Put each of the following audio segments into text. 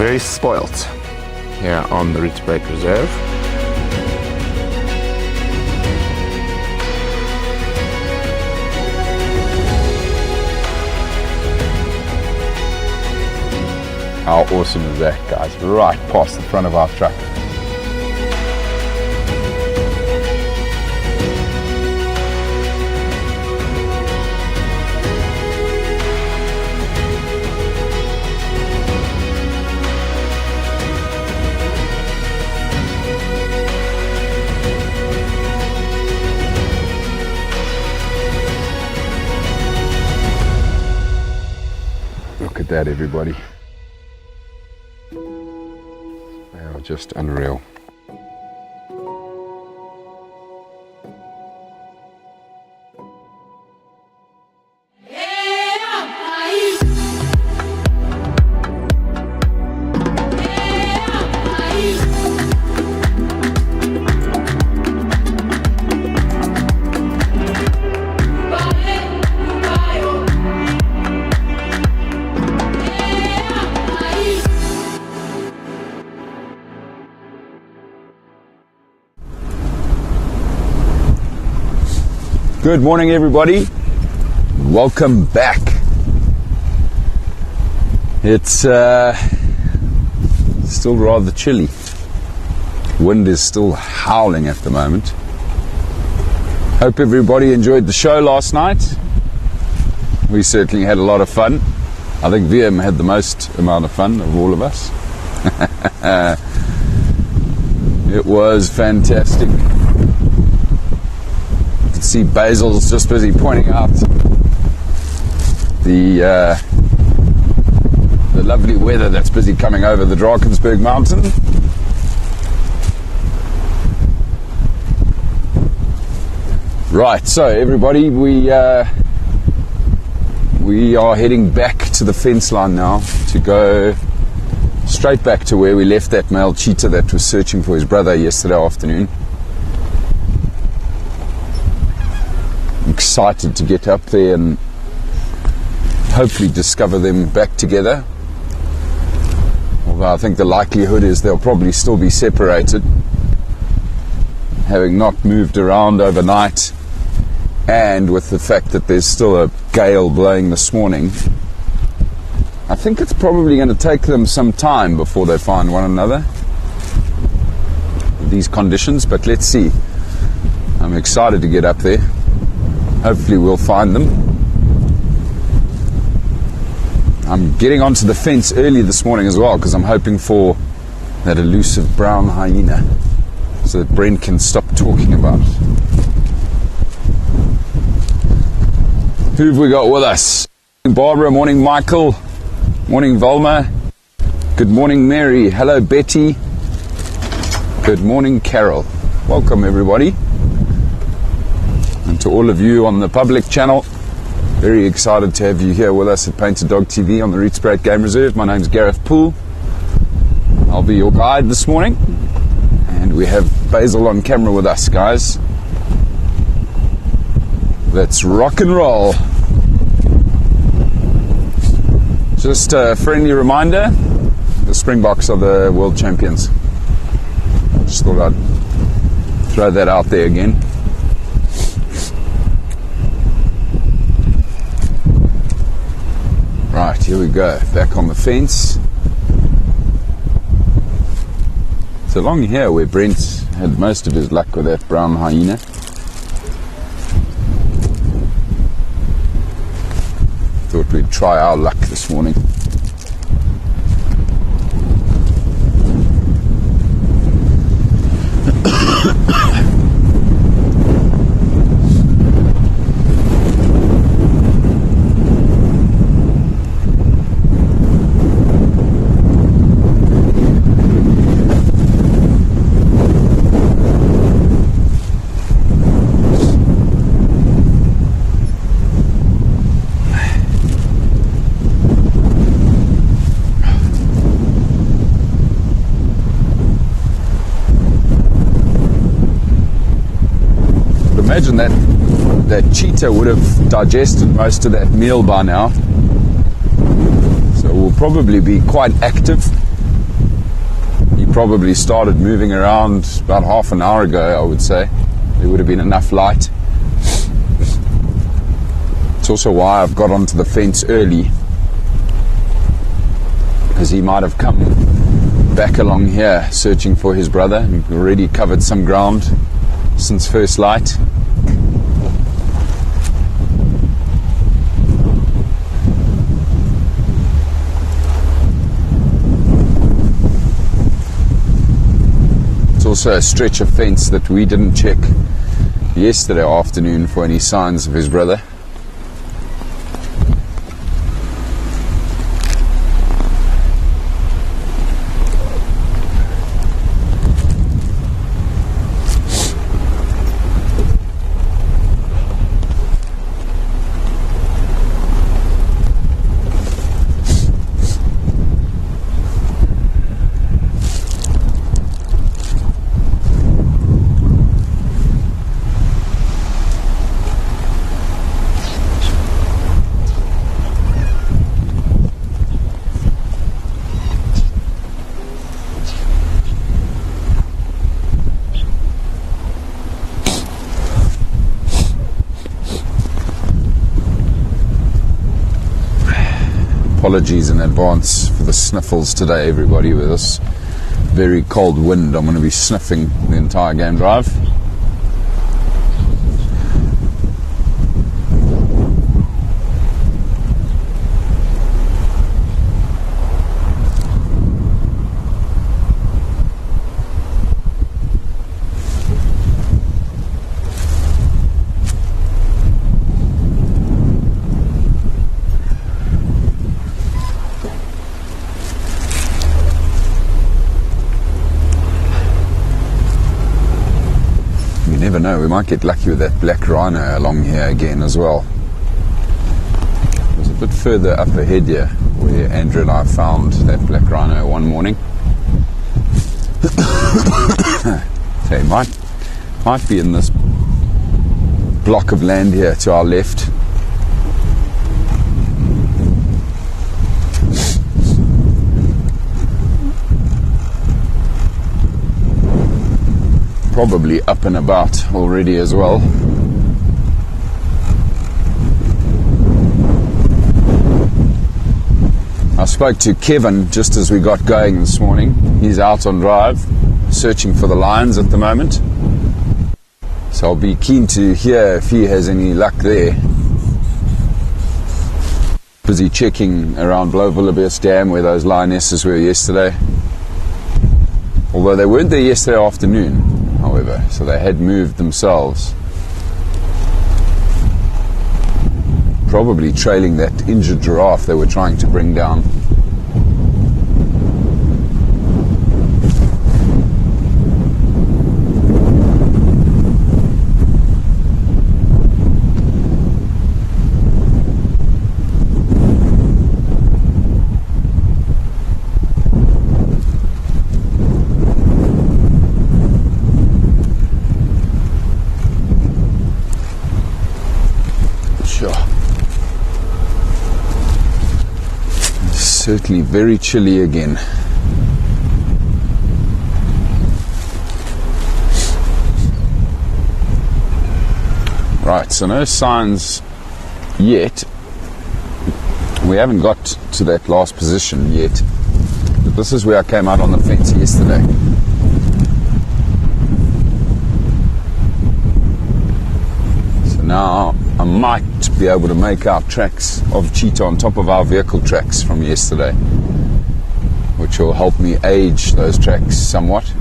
very spoilt here on the Rietspruit Reserve. How awesome is that, guys? Right past the front of our truck. Look at that, everybody. They are just unreal. Good morning, everybody. Welcome back. It's still rather chilly. Wind is still howling at the moment. Hope everybody enjoyed the show last night. We certainly had a lot of fun. I think VM had the most amount of fun of all of us. It was fantastic. See, Basil's just busy pointing out the lovely weather that's busy coming over the Drakensberg mountain. Right, so everybody, we are heading back to the fence line now to go straight back to where we left that male cheetah that was searching for his brother yesterday afternoon. Excited to get up there and hopefully discover them back together, although I think the likelihood is they'll probably still be separated, having not moved around overnight, and with the fact that there's still a gale blowing this morning. I think it's probably going to take them some time before they find one another with these conditions, but let's see. I'm excited to get up there. Hopefully we'll find them. I'm getting onto the fence early this morning as well because I'm hoping for that elusive brown hyena so that Brent can stop talking about it. Who have we got with us? Barbara, morning Michael, morning Volma, good morning Mary, hello Betty, good morning Carol. Welcome everybody. And to all of you on the public channel, very excited to have you here with us at Painted Dog TV on the Rietspruit Game Reserve. My name's Gareth Poole. I'll be your guide this morning. And we have Basil on camera with us, guys. Let's rock and roll. Just a friendly reminder, the Springboks are the world champions. Just thought I'd throw that out there again. Right, here we go, back on the fence. It's along here where Brent had most of his luck with that brown hyena. Thought we'd try our luck this morning. Imagine that cheetah would have digested most of that meal by now, so we'll probably be quite active probably started moving around about half an hour ago, I would say. There would have been enough light. It's also why I've got onto the fence early, because he might have come back along here searching for his brother, and we've already covered some ground since first light. It's also a stretch of fence that we didn't check yesterday afternoon for any signs of his brother. Apologies in advance for the sniffles today, everybody. With this very cold wind, I'm going to be sniffing the entire game drive. Never know, we might get lucky with that black rhino along here again as well. It was a bit further up ahead here where Andrew and I found that black rhino one morning. So he might be in this block of land here to our left. Probably up and about already as well. I spoke to Kevin just as we got going this morning. He's out on drive searching for the lions at the moment, so I'll be keen to hear if he has any luck there. Busy checking around Lowveld of South Dam where those lionesses were yesterday, although they weren't there yesterday afternoon, however, so they had moved themselves. Probably trailing that injured giraffe they were trying to bring down. Certainly very chilly again. Right, so no signs yet. We haven't got to that last position yet, but this is where I came out on the fence yesterday. So now I might be able to make out tracks of cheetah on top of our vehicle tracks from yesterday, which will help me age those tracks somewhat.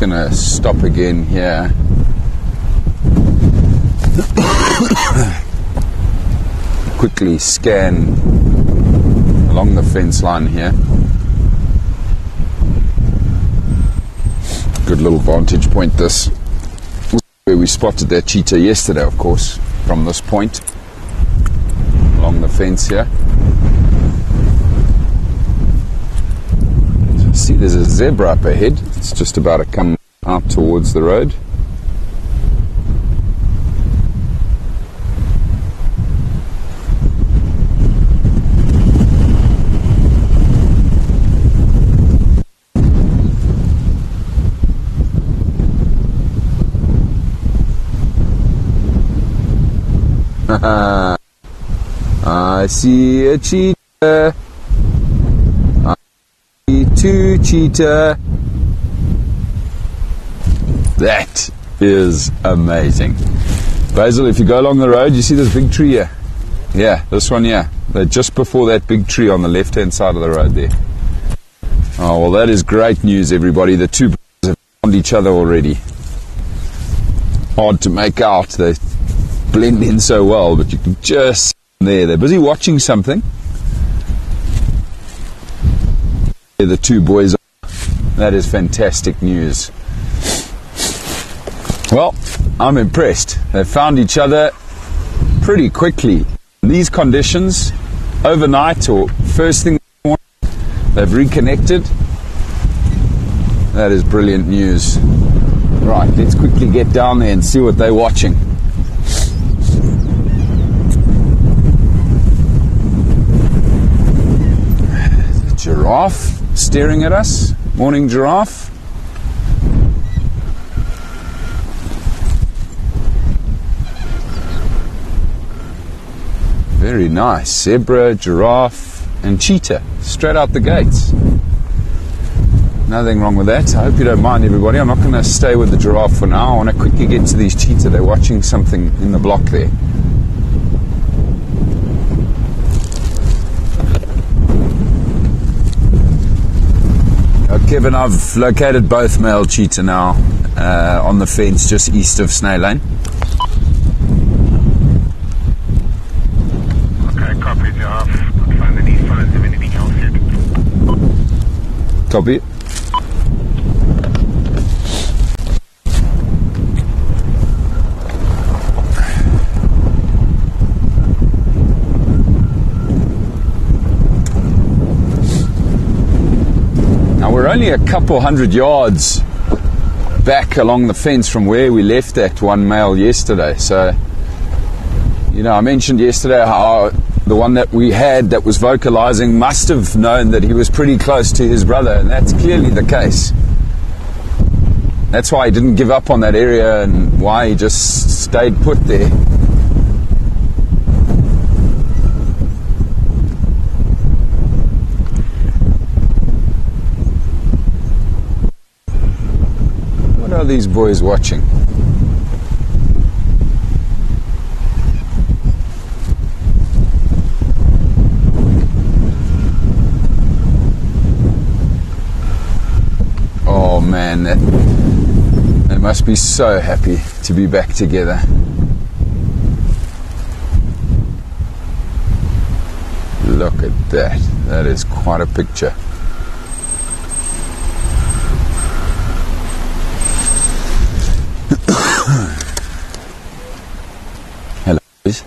going to stop again here. Quickly scan along the fence line here. Good little vantage point this. Where we spotted that cheetah yesterday, of course, from this point along the fence here. So see, there's a zebra up ahead. It's just about to come out towards the road. I see a cheetah. I see two cheetah. That is amazing. Basil, if you go along the road, you see this big tree here? Yeah, this one here. They're just before that big tree on the left-hand side of the road there. Oh, well, that is great news, everybody. The two brothers have found each other already. Hard to make out. They blend in so well, but you can just see them there. They're busy watching something. There the two boys are. That is fantastic news. Well, I'm impressed. They found each other pretty quickly. In these conditions, overnight or first thing in the morning, they've reconnected. That is brilliant news. Right, let's quickly get down there and see what they're watching. The giraffe staring at us. Morning, giraffe. Very nice. Zebra, giraffe, and cheetah straight out the gates. Nothing wrong with that. I hope you don't mind, everybody. I'm not going to stay with the giraffe for now. I want to quickly get to these cheetah. They're watching something in the block there. Kevin, I've located both male cheetah now on the fence just east of Snail Lane. Okay, copy, giraffe. Not find any signs of anything else yet. Copy. We're only a couple hundred yards back along the fence from where we left that one male yesterday. So, you know, I mentioned yesterday how the one that we had that was vocalizing must have known that he was pretty close to his brother, and that's clearly the case. That's why he didn't give up on that area and why he just stayed put there. What are these boys watching? Oh man, they must be so happy to be back together. Look at that. That is quite a picture. Hello, boys.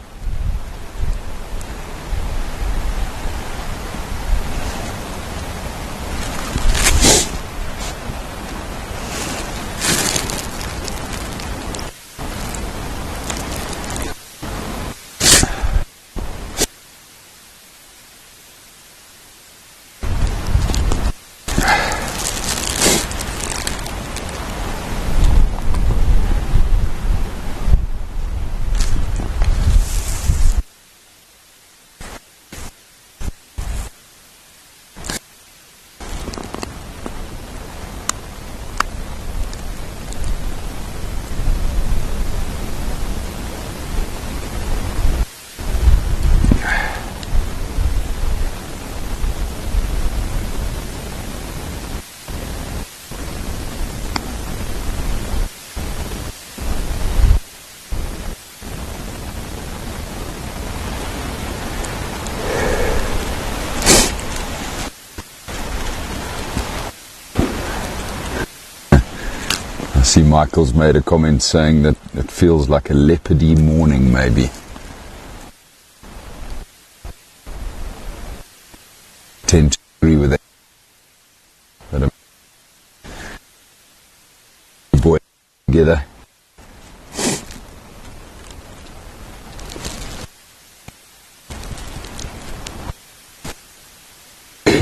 See, Michael's made a comment saying that it feels like a leopardy morning, maybe. Tend to agree with that. But a boy together.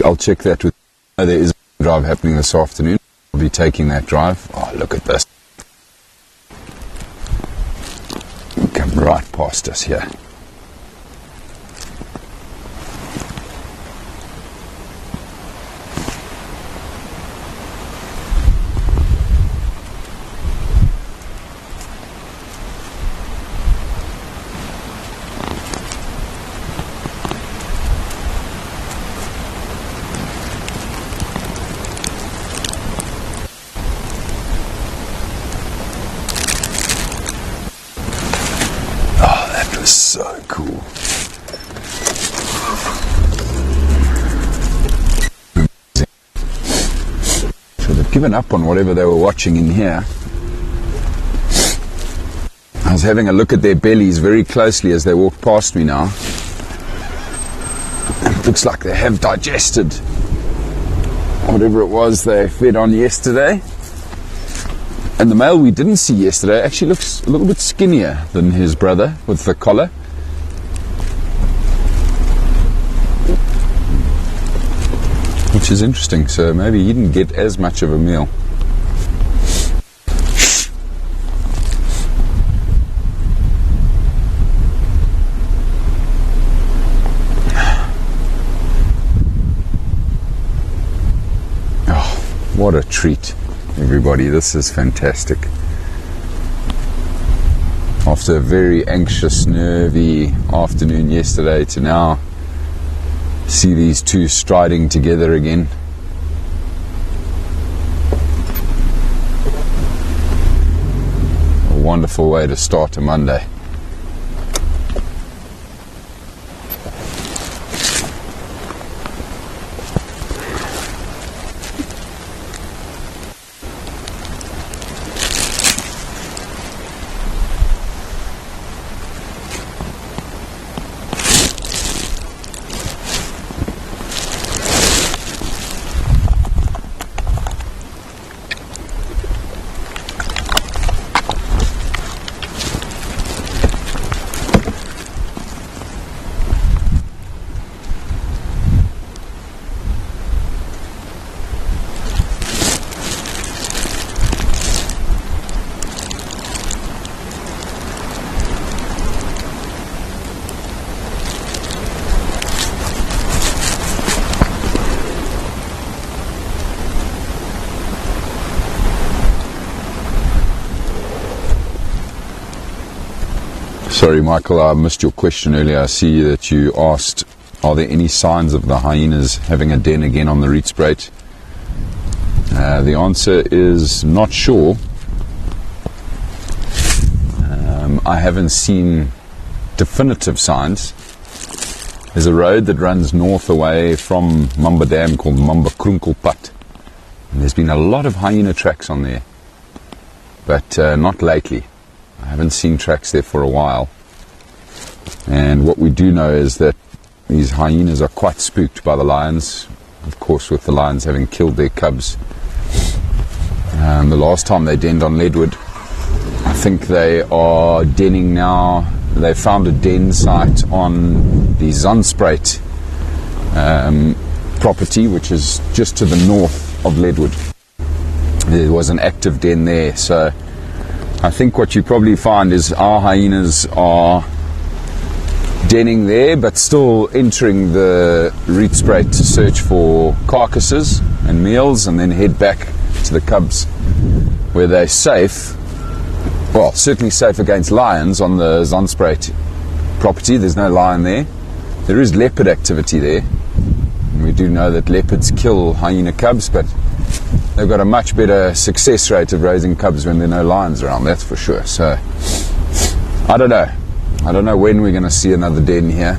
I'll check that with. There is a drive happening this afternoon. I'll be taking that drive. Oh, look at this. Come right past us here. So cool. So they've given up on whatever they were watching in here. I was having a look at their bellies very closely as they walked past me now. It looks like they have digested whatever it was they fed on yesterday. And the male we didn't see yesterday actually looks a little bit skinnier than his brother with the collar. Which is interesting, so maybe he didn't get as much of a meal. Oh, what a treat. Everybody, this is fantastic. After a very anxious, nervy afternoon yesterday to now see these two striding together again. A wonderful way to start a Monday. Sorry, Michael, I missed your question earlier. I see that you asked, are there any signs of the hyenas having a den again on the Rietspruit? The answer is not sure. I haven't seen definitive signs. There's a road that runs north away from Mamba Dam called Mamba Krunkelpad. And there's been a lot of hyena tracks on there, but not lately. I haven't seen tracks there for a while. And what we do know is that these hyenas are quite spooked by the lions, of course with the lions having killed their cubs. The last time they denned on Leadwood, I think they are denning now. They found a den site on the Rietspruit property, which is just to the north of Leadwood. There was an active den there, so I think what you probably find is our hyenas are denning there, but still entering the Rietspruit to search for carcasses and meals, and then head back to the cubs where they're safe. Well, certainly safe against lions on the Rietspruit property. There's no lion there. There is leopard activity there. And we do know that leopards kill hyena cubs, but they've got a much better success rate of raising cubs when there are no lions around, that's for sure. So, I don't know. I don't know when we're going to see another den here.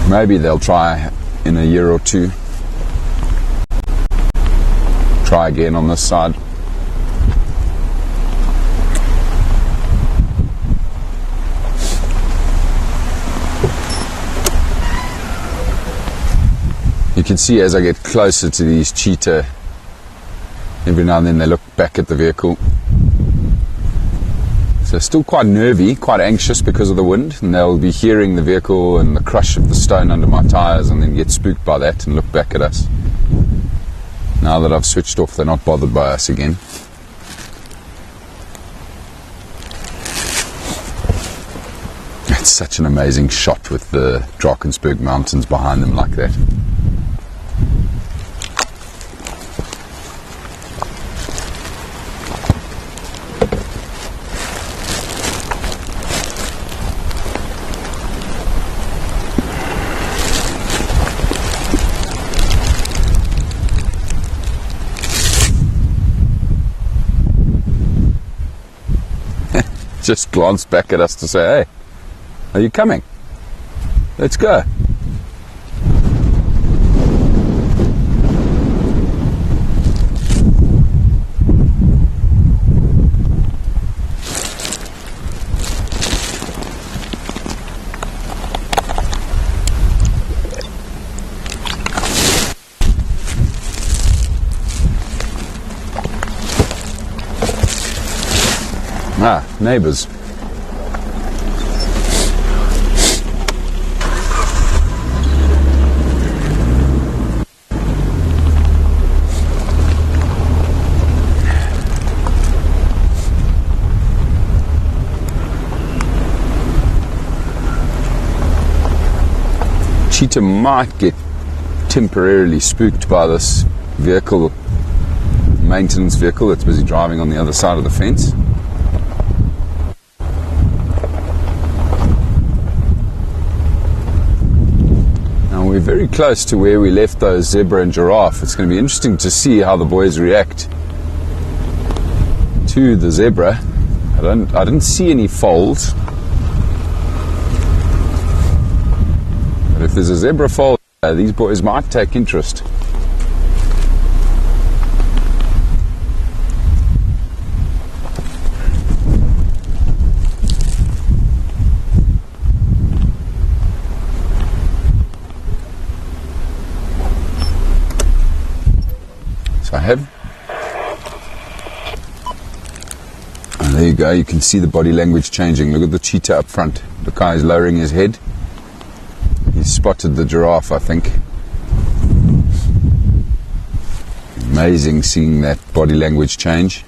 Maybe they'll try in a year or two. try again on this side. You can see as I get closer to these cheetah, every now and then they look back at the vehicle. So still quite nervy, quite anxious because of the wind, and they'll be hearing the vehicle and the crush of the stone under my tyres and then get spooked by that and look back at us. Now that I've switched off, they're not bothered by us again. It's such an amazing shot with the Drakensberg Mountains behind them like that. Just glanced back at us to say, hey, are you coming? Let's go. Ah, neighbours. Cheetah might get temporarily spooked by this vehicle, maintenance vehicle that's busy driving on the other side of the fence. We're very close to where we left those zebra and giraffe. It's going to be interesting to see how the boys react to the zebra. I didn't see any foals, but if there's a zebra foal, these boys might take interest. I have. And there you go, you can see the body language changing. Look at the cheetah up front. The guy is lowering his head. He's spotted the giraffe, I think. Amazing seeing that body language change.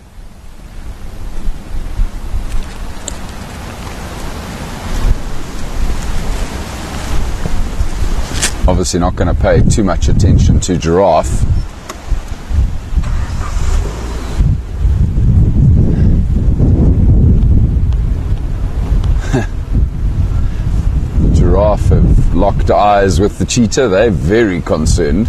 Obviously not going to pay too much attention to giraffe. Giraffe have locked eyes with the cheetah. They're very concerned.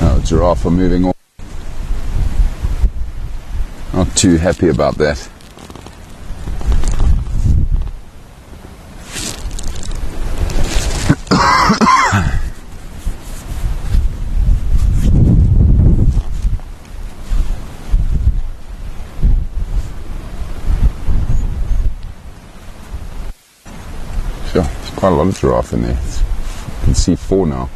Oh, giraffe are moving on. Not too happy about that. Sure, there's quite a lot of giraffe in there. You can see 4 now.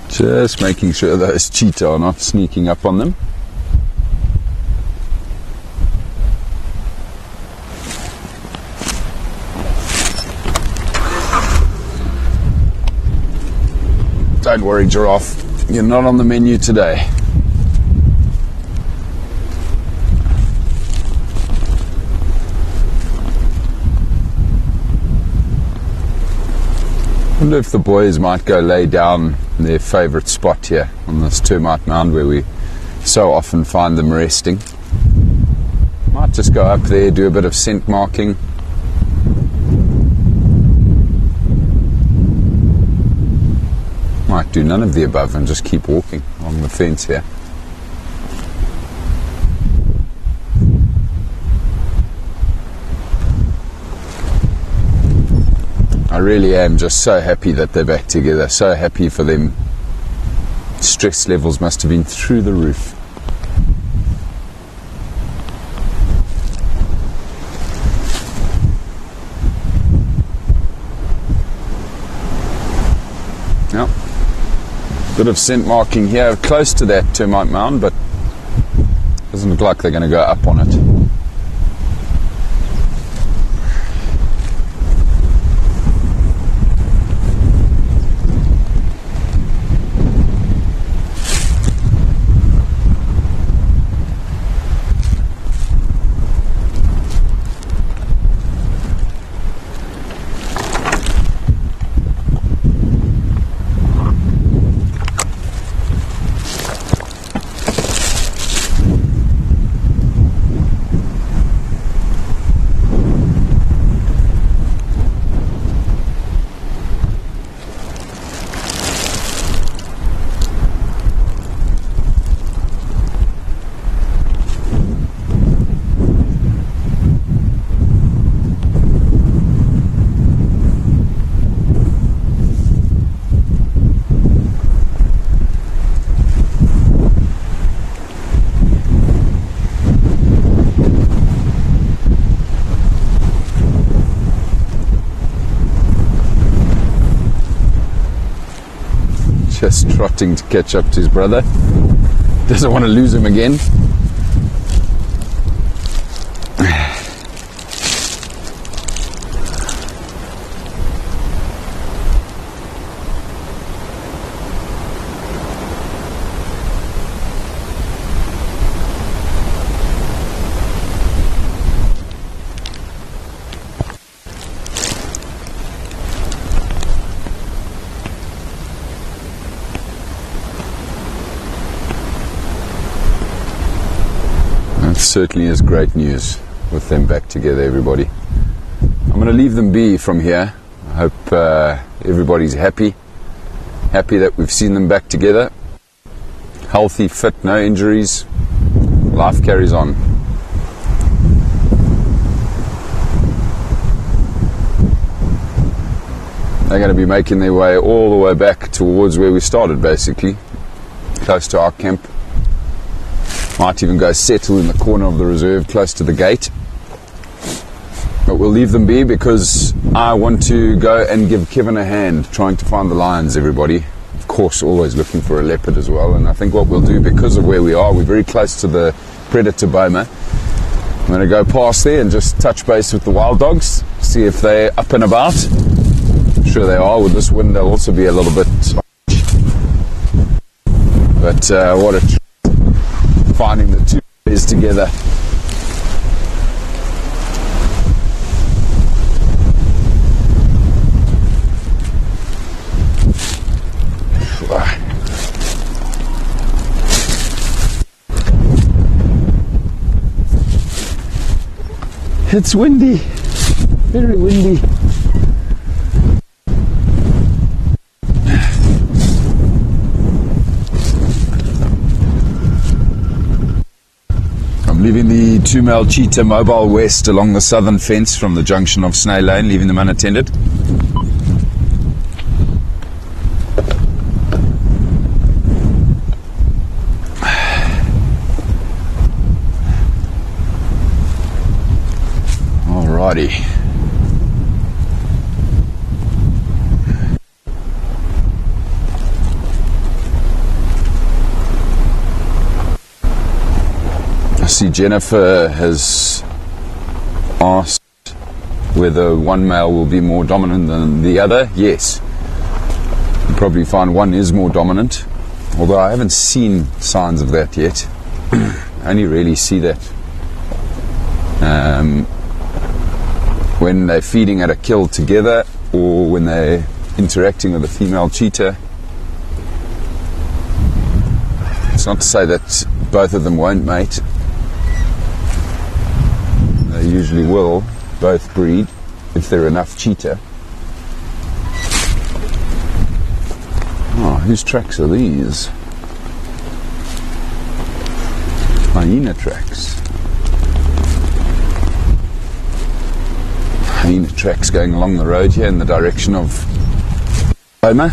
Just making sure those cheetah are not sneaking up on them. Don't worry, giraffe, you're not on the menu today. I wonder if the boys might go lay down in their favourite spot here on this termite mound where we so often find them resting. Might just go up there, do a bit of scent marking. Might do none of the above and just keep walking along the fence here. I really am just so happy that they're back together, so happy for them. Stress levels must have been through the roof. Now, bit of scent marking here, close to that termite mound, but doesn't look like they're going to go up on it. Just trotting to catch up to his brother. Doesn't want to lose him again. Certainly is great news with them back together, everybody. I'm going to leave them be from here. I hope everybody's happy that we've seen them back together, healthy, fit, no injuries. Life carries on. They're going to be making their way all the way back towards where we started, basically, close to our camp. Might even go settle in the corner of the reserve close to the gate. But we'll leave them be because I want to go and give Kevin a hand trying to find the lions, everybody. Of course, always looking for a leopard as well. And I think what we'll do, because of where we are, we're very close to the predator boma. I'm going to go past there and just touch base with the wild dogs, see if they're up and about. I'm sure they are. With this wind, they'll also be a little bit... But what a... finding the two pairs together. It's windy, very windy. Leaving the 2 male cheetah mobile west along the southern fence from the junction of Snail Lane, leaving them unattended. Alrighty. See, Jennifer has asked whether one male will be more dominant than the other. Yes, you probably find one is more dominant, although I haven't seen signs of that yet. I only really see that when they're feeding at a kill together or when they're interacting with a female cheetah. It's not to say that both of them won't mate. They usually will both breed if there are enough cheetah. Oh, whose tracks are these? Hyena tracks. Hyena tracks going along the road here in the direction of Homer.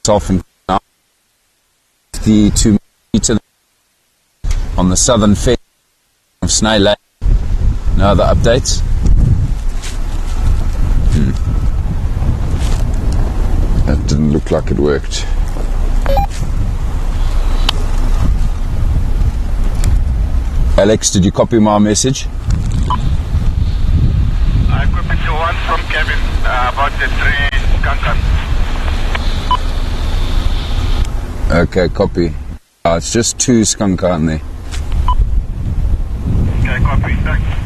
Often the 2 meter on the southern face of Snail Lake. No other updates? That didn't look like it worked. Alex, did you copy my message? I copied the one from Kevin about the 3 skunkers. Okay, copy. It's just 2 skunk, aren't they? Okay, copy. Thanks.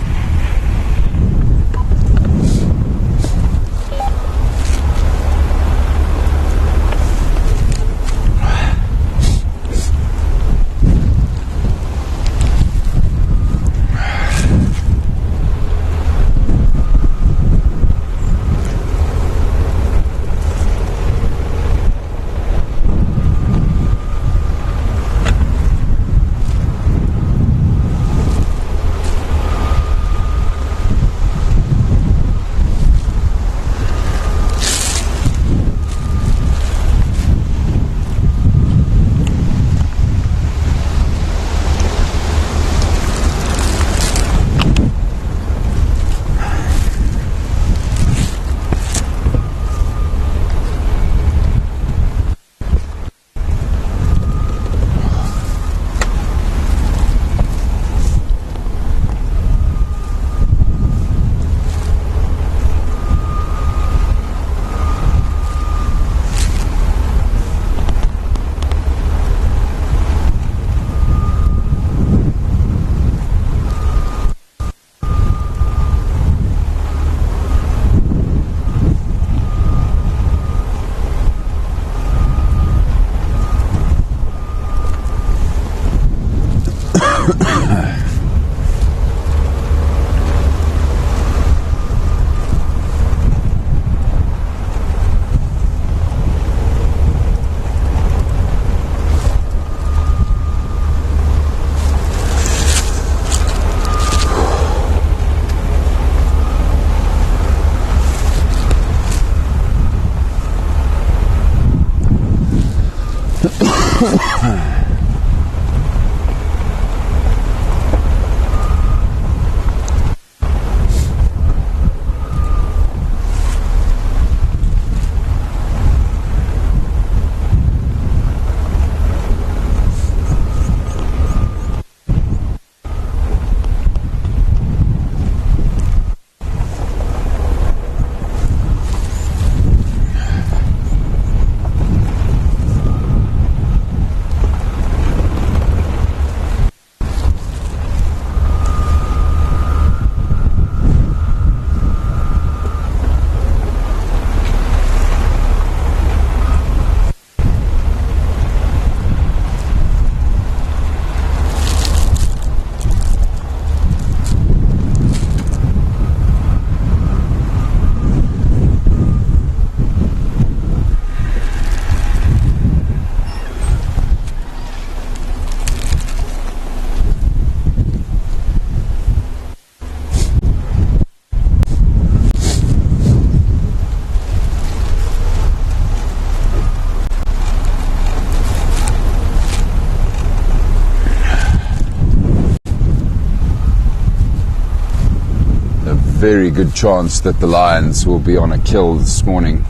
Very good chance that the lions will be on a kill this morning.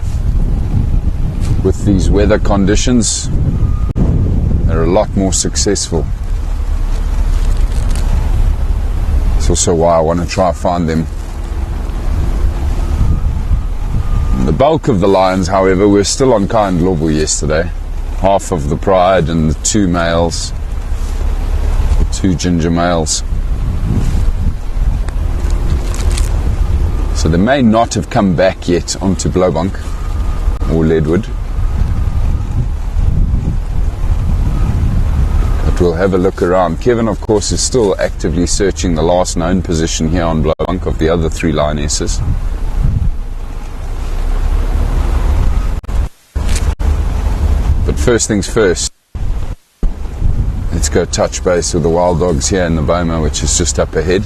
With these weather conditions, they're a lot more successful. It's also why I want to try find them. The bulk of the lions, however, were still on Kind Lobo yesterday. Half of the pride and the 2 males, the 2 ginger males. So they may not have come back yet onto Blowbank or Leadwood. we'll have a look around. Kevin, of course, is still actively searching the last known position here on Blowbank of the other 3 lionesses. But first things first, let's go touch base with the wild dogs here in the boma, which is just up ahead.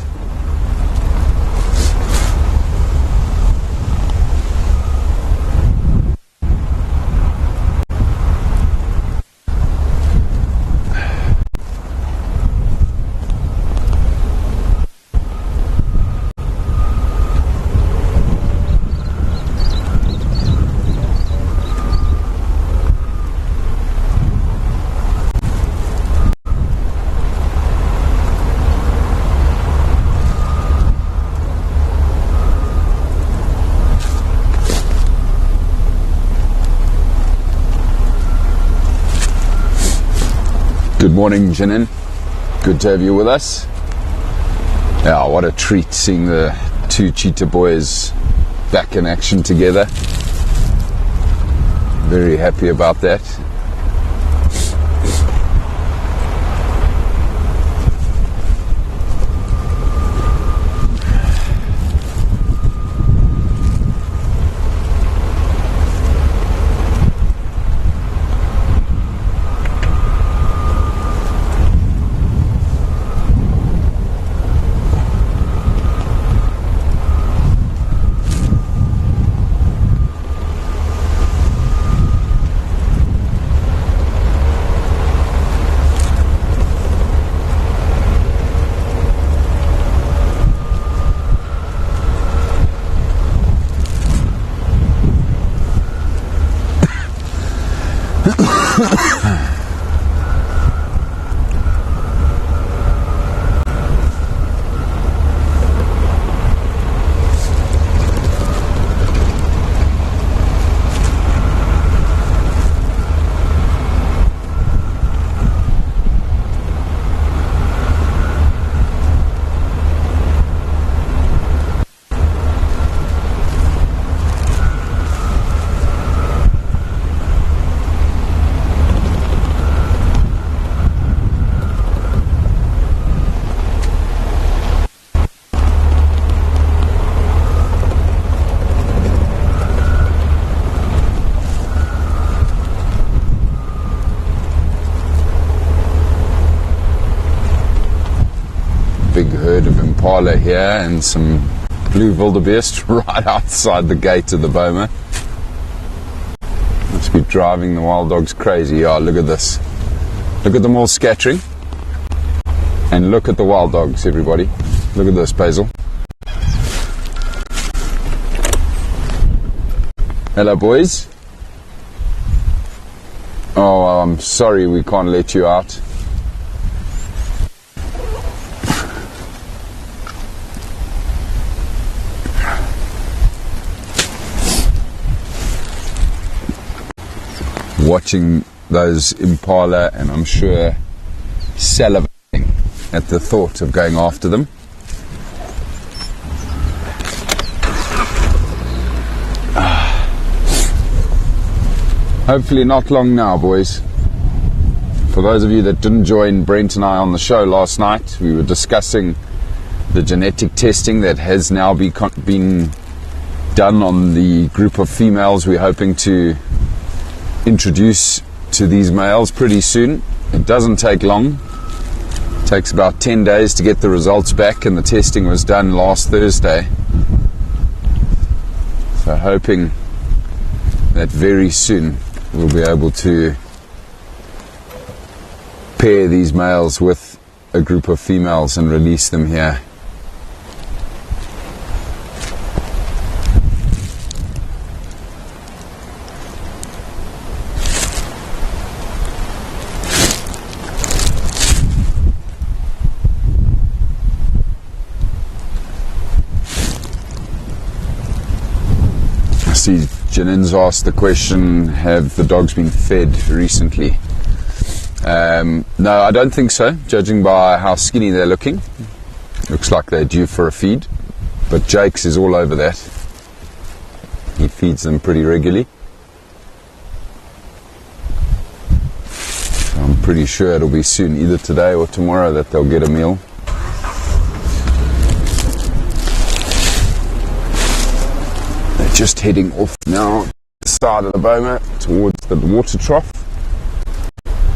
Good morning, Janin. Good to have you with us. Yeah, what a treat seeing the 2 cheetah boys back in action together. Very happy about that. Big herd of impala here and some blue wildebeest right outside the gate of the boma. Must be driving the wild dogs crazy. Oh, look at this. Look at them all scattering. And look at the wild dogs, everybody. Look at this, Basil. Hello, boys. Oh, I'm sorry we can't let you out. Watching those impala, and I'm sure salivating at the thought of going after them. Hopefully not long now, boys. For those of you that didn't join Brent and I on the show last night, we were discussing the genetic testing that has now been done on the group of females we're hoping to introduce to these males pretty soon. It doesn't take long. It takes about 10 days to get the results back, and the testing was done last Thursday. So hoping that very soon we'll be able to pair these males with a group of females and release them here. See, Janin's asked the question, have the dogs been fed recently? No, I don't think so, judging by how skinny they're looking. Looks like they're due for a feed, but Jake's is all over that. He feeds them pretty regularly. So I'm pretty sure it'll be soon, either today or tomorrow, that they'll get a meal. They're just heading off now, the side of the boma, towards the water trough.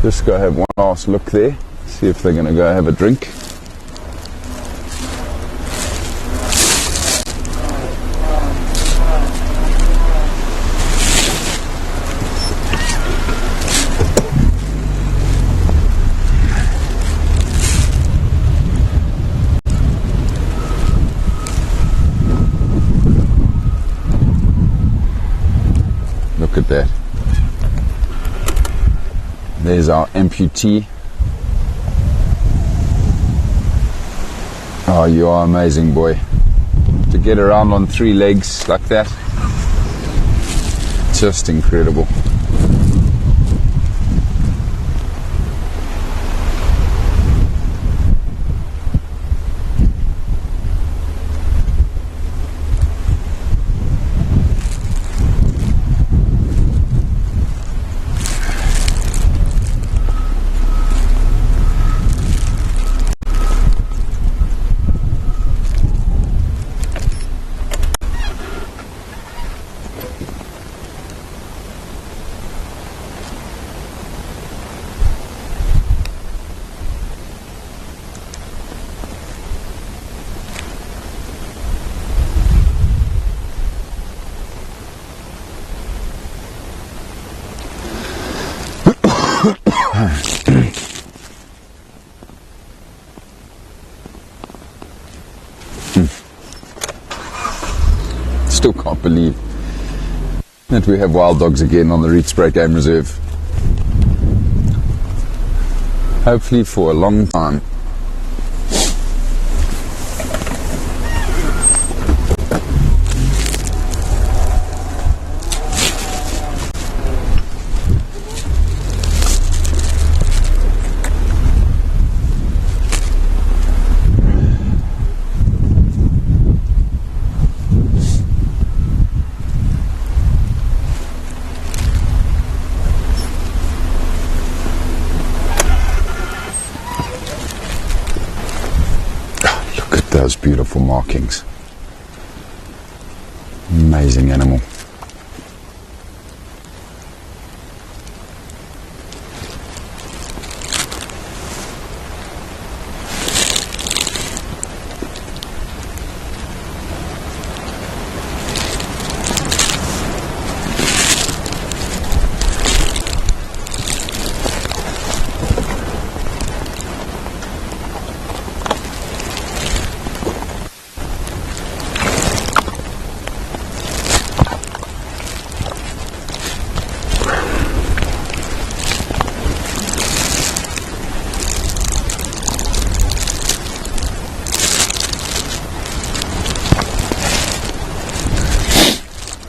Just go have one last look there, see if they're going to go have a drink. Look at that. There's our amputee. Oh, you are amazing, boy. To get around on 3 legs like that, just incredible. Still can't believe that we have wild dogs again on the Rietspruit Game Reserve. Hopefully for a long time. Those beautiful markings. Amazing animal.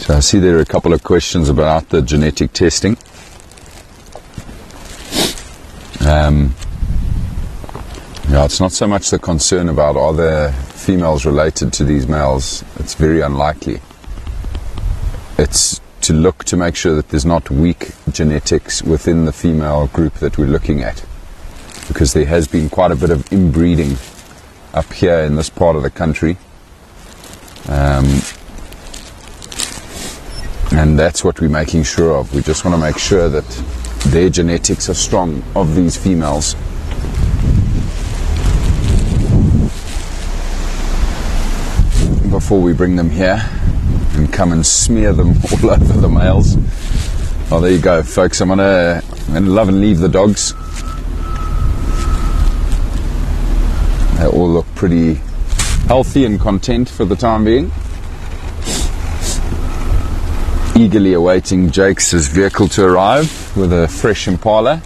So I see there are a couple of questions about the genetic testing. Yeah, it's not so much the concern about are there females related to these males. It's very unlikely. It's to look to make sure that there's not weak genetics within the female group that we're looking at, because there has been quite a bit of inbreeding up here in this part of the country. And that's what we're making sure of. We just want to make sure that their genetics are strong of these females. Before we bring them here and come and smear them all over the males. Oh, there you go, folks. I'm gonna love and leave the dogs. They all look pretty healthy and content for the time being. Eagerly awaiting Jake's vehicle to arrive with a fresh Impala.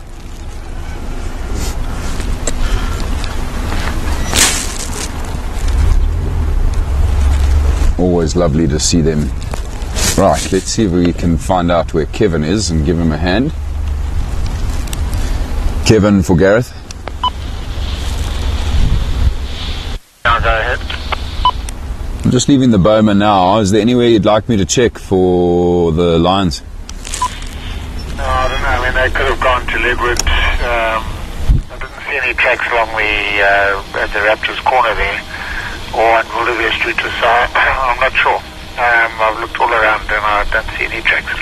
Always lovely to see them. Right, let's see if we can find out where Kevin is and give him a hand. Kevin for Gareth. Yeah, go ahead. I'm just leaving the boma now. Is there anywhere you'd like me to check for the lions? No, I don't know. I mean, they could have gone to Leadwood. any tracks along at the Raptors corner there, or on Rietspruit, so I'm not sure. I've looked all around and I don't see any tracks.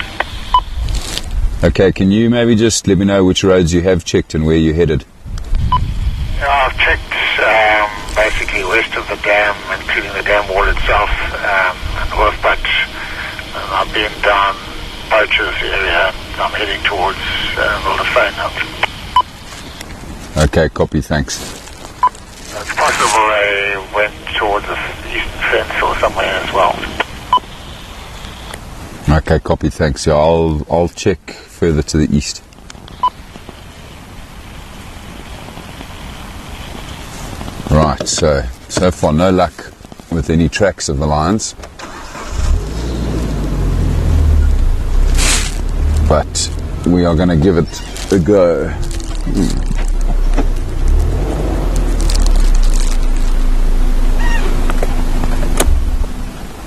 Okay, can you maybe just let me know which roads you have checked and where you're headed? I've checked basically west of the dam, including the dam wall itself, and Hoofpad. And I've been down Poachers area. I'm heading towards Wilderfane now. Okay, copy, thanks. It's possible they went towards the eastern fence or somewhere as well. Okay, copy, thanks. Yeah, I'll check further to the east. Right, so far no luck with any tracks of the lions. But we are going to give it a go.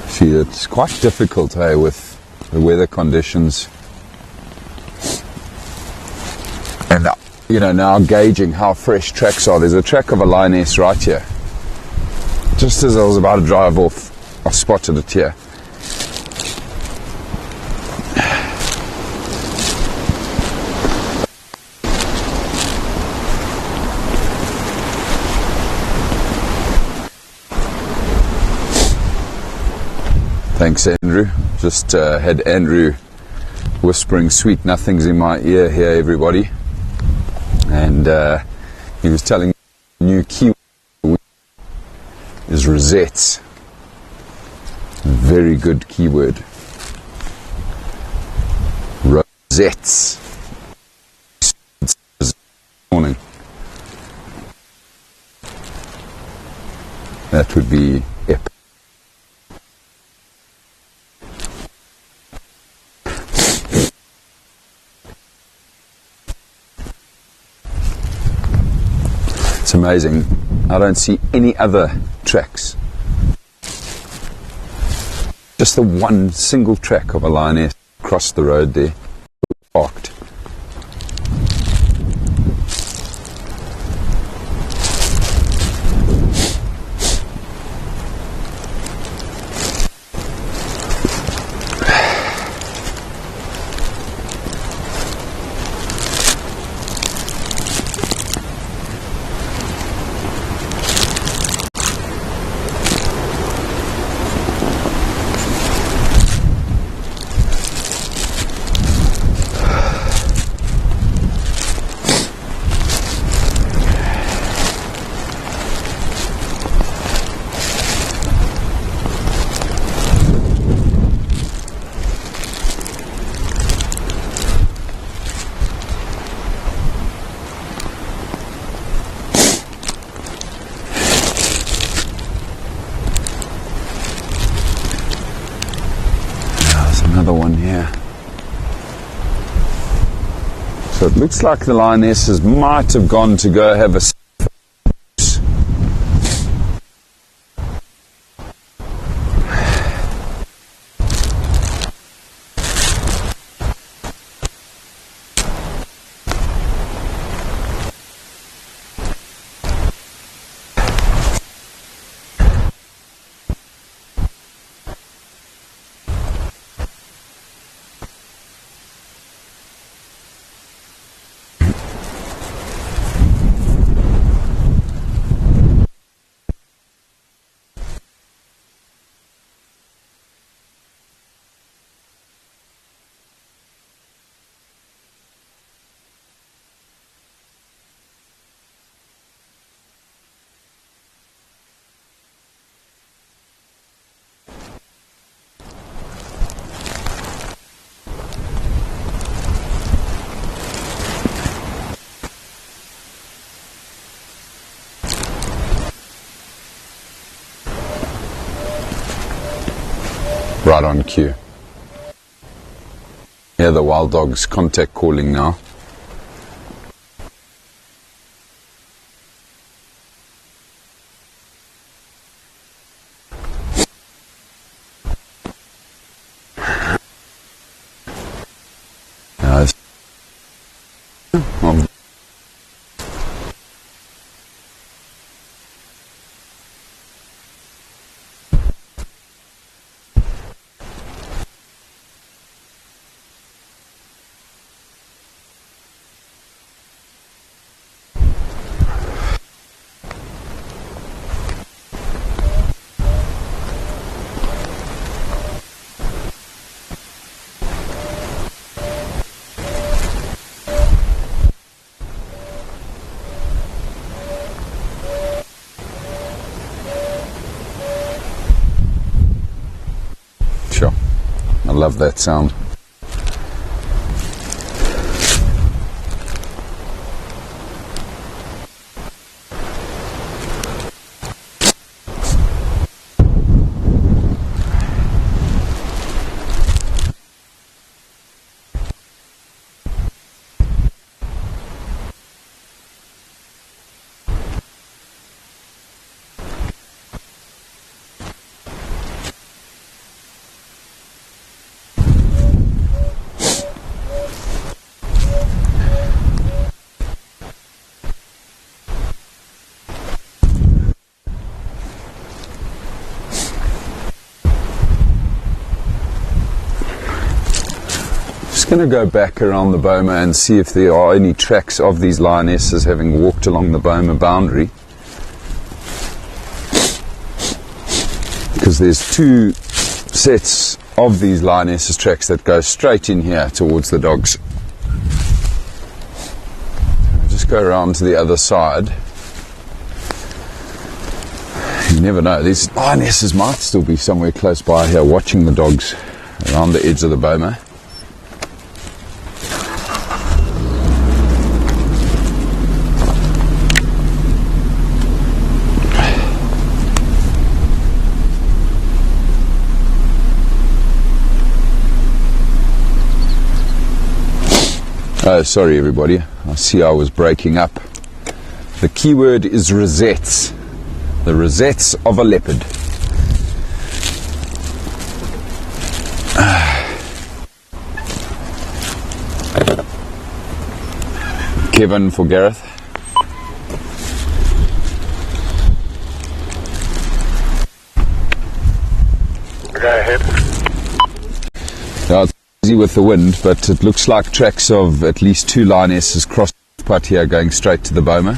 See, it's quite difficult, hey, with the weather conditions. And, now gauging how fresh tracks are. There's a track of a lioness right here. Just as I was about to drive off, I spotted it here. Thanks, Andrew. Just had Andrew whispering sweet nothings in my ear here, everybody. And he was telling me the new keyword is rosettes. Very good keyword. Rosettes. Morning. That would be epic. It's amazing. I don't see any other tracks. Just the one single track of a lioness across the road there, parked. Another one here. So it looks like the lionesses might have gone to go have a right on cue. Hear the wild dogs contact calling now. love that sound. Going to go back around the boma and see if there are any tracks of these lionesses having walked along the boma boundary, because there's two sets of these lionesses tracks that go straight in here towards the dogs. I'll just go around to the other side. You never know, these lionesses might still be somewhere close by here watching the dogs around the edge of the boma. Oh, sorry everybody, I see I was breaking up. The key word is rosettes. The rosettes of a leopard. Kevin for Gareth. Go ahead. Yeah, it's easy with the wind, but it looks like tracks of at least two lionesses crossed part here going straight to the boma,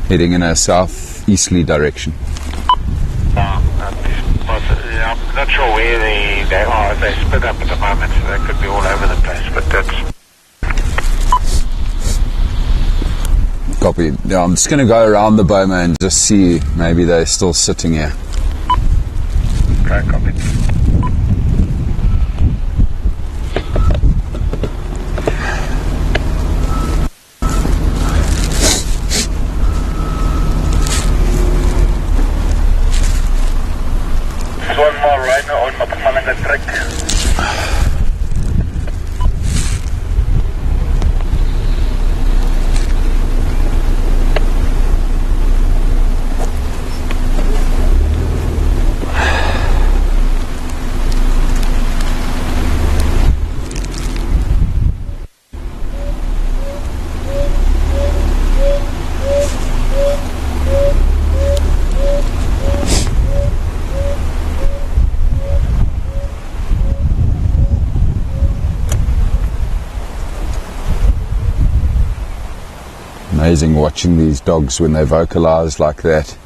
heading in a southeasterly direction. I'm not sure where they are. They split up at the moment, so they could be all over the place, but that's... Copy. Yeah, I'm just going to go around the boma and just see, maybe they're still sitting here. Okay, copy. There's one more right now on Mapamanga track. Amazing watching these dogs when they vocalize like that.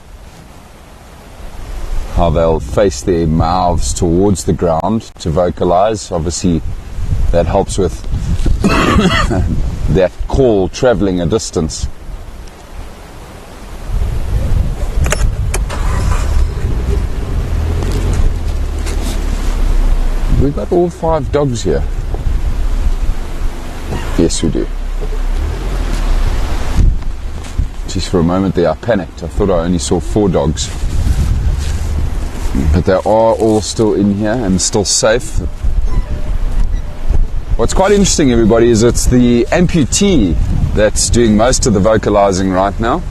How they'll face their mouths towards the ground to vocalize. Obviously that helps with that call traveling a distance. We've got all 5 dogs here. Yes, we do. Just for a moment there I panicked. I thought I only saw 4 dogs. But they are all still in here and still safe. What's quite interesting, everybody, is it's the amputee that's doing most of the vocalizing right now.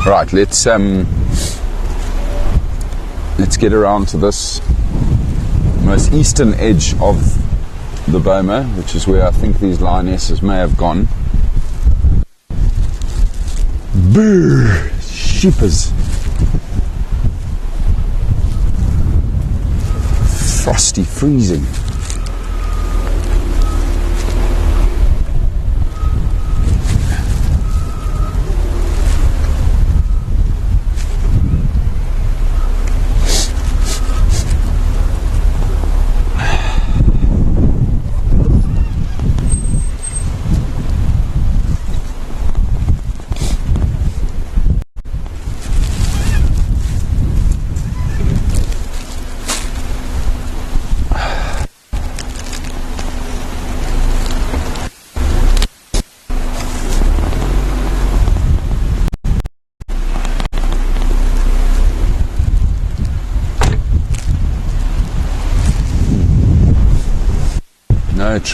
Right, let's get around to this most eastern edge of the boma, which is where I think these lionesses may have gone. Brrr, sheepers. Frosty freezing.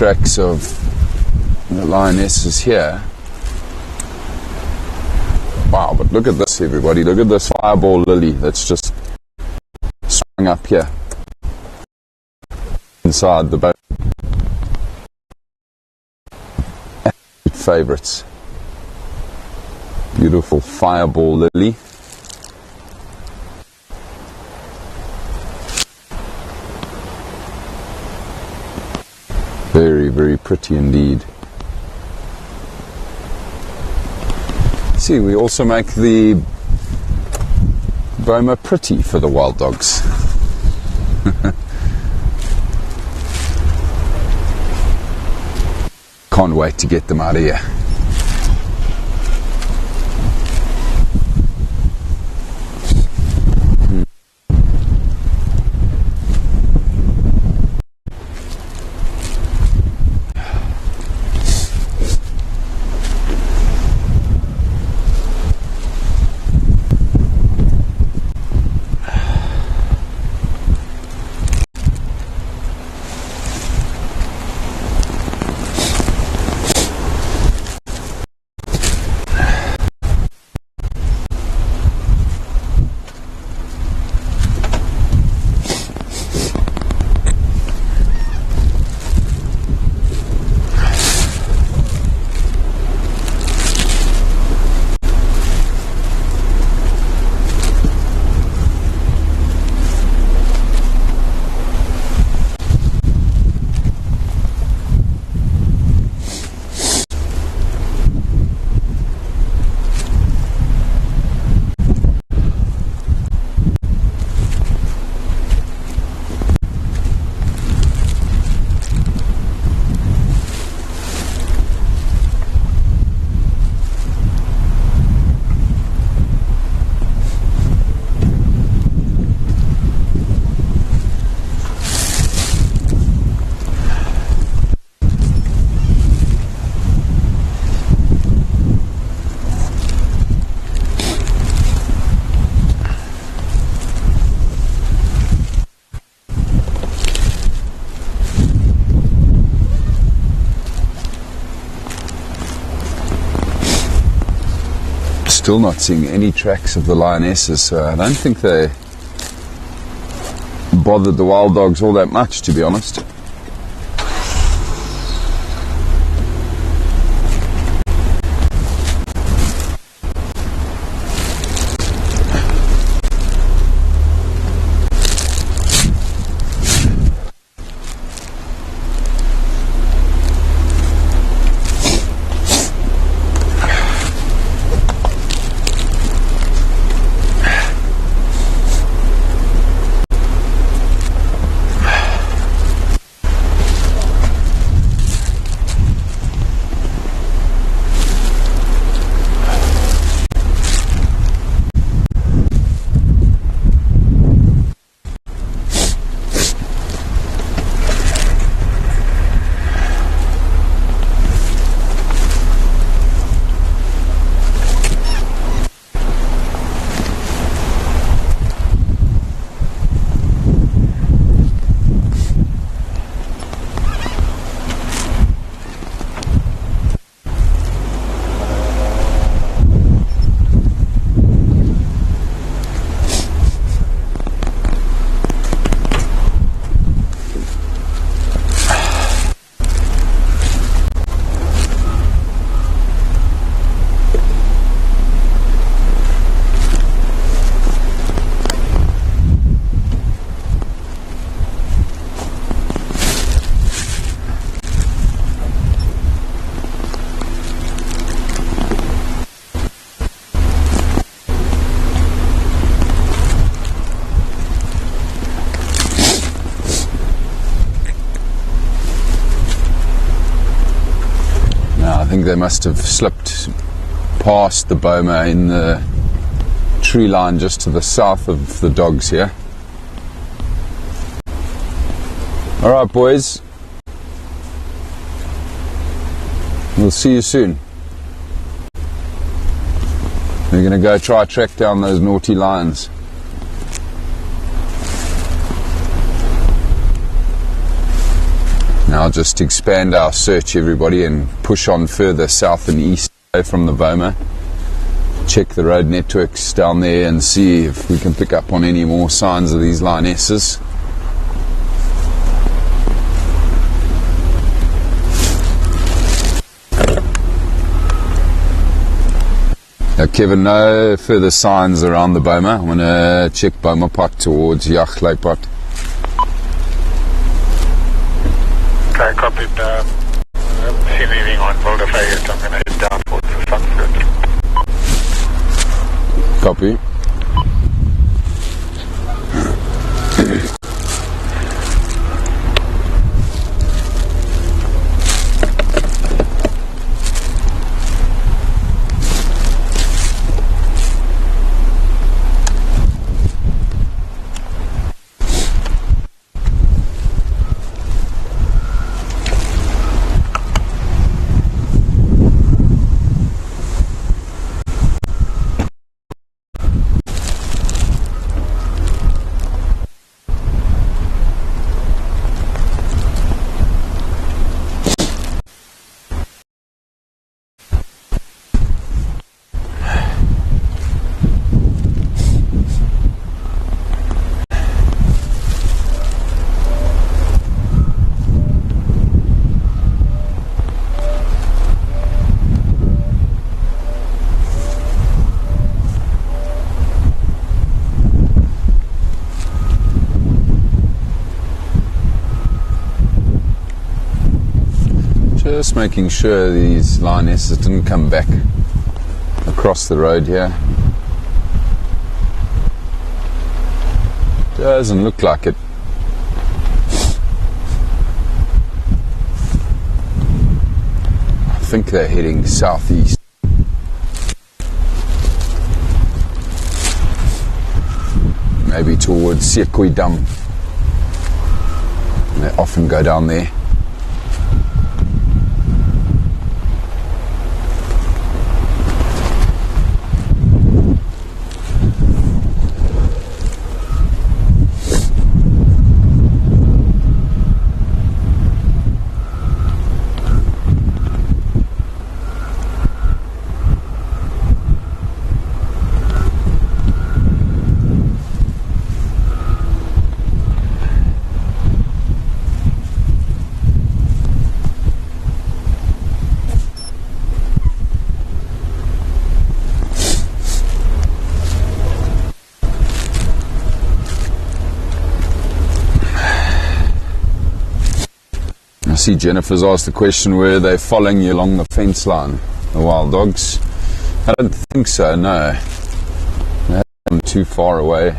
tracks of the lionesses here. Wow, but look at this, everybody. Look at this fireball lily that's just sprung up here inside the boat. Absolute favourites. Beautiful fireball lily. Very, very pretty indeed. See, we also make the boma pretty for the wild dogs. Can't wait to get them out of here. Still not seeing any tracks of the lionesses, so I don't think they bothered the wild dogs all that much, to be honest. I think they must have slipped past the boma in the tree line just to the south of the dogs here. Alright boys, we'll see you soon. We're going to go try track down those naughty lions. Now just expand our search, everybody, and push on further south and east away from the Boma. Check the road networks down there and see if we can pick up on any more signs of these lionesses. Kevin, no further signs around the Boma. I'm going to check Boma Pot towards Yacht Lake Pot. Okay, copied. I haven't seen anything on Veld of yet. I'm going to head down towards the sunset. Copy. Just making sure these lionesses didn't come back across the road here. Doesn't look like it. I think they're heading southeast. Maybe towards Sekui Dam. They often go down there. I see Jennifer's asked the question, were they following you along the fence line, the wild dogs? I don't think so, no. They haven't come too far away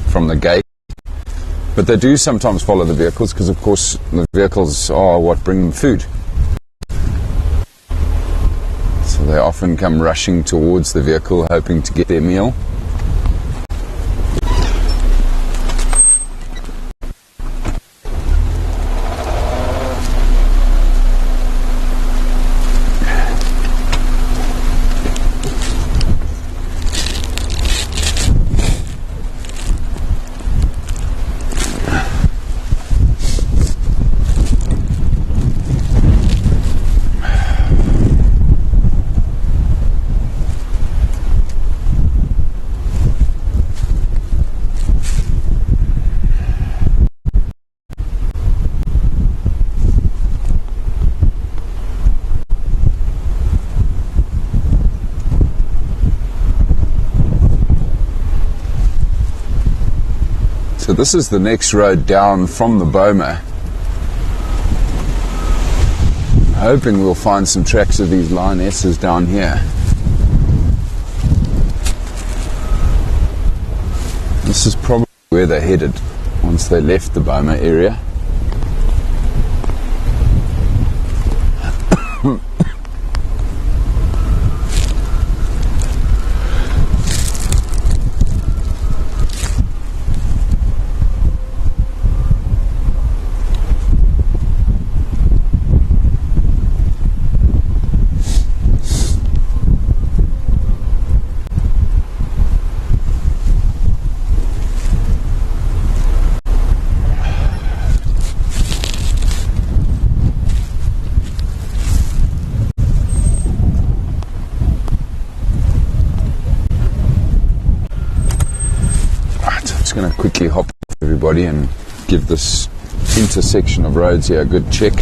from the gate. But they do sometimes follow the vehicles because, of course, the vehicles are what bring them food. So they often come rushing towards the vehicle hoping to get their meal. So this is the next road down from the Boma. I'm hoping we'll find some tracks of these lionesses down here. This is probably where they headed once they left the Boma area. going to quickly hop everybody and give this intersection of roads here a good check.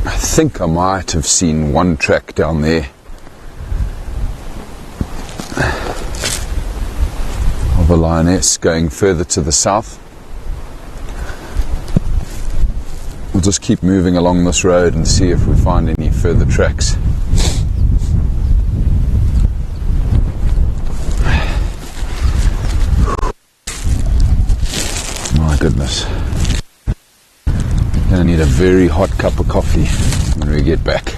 I think I might have seen one track down there of a lioness going further to the south. We'll just keep moving along this road and see if we find any further tracks. My goodness. Gonna need a very hot cup of coffee when we get back.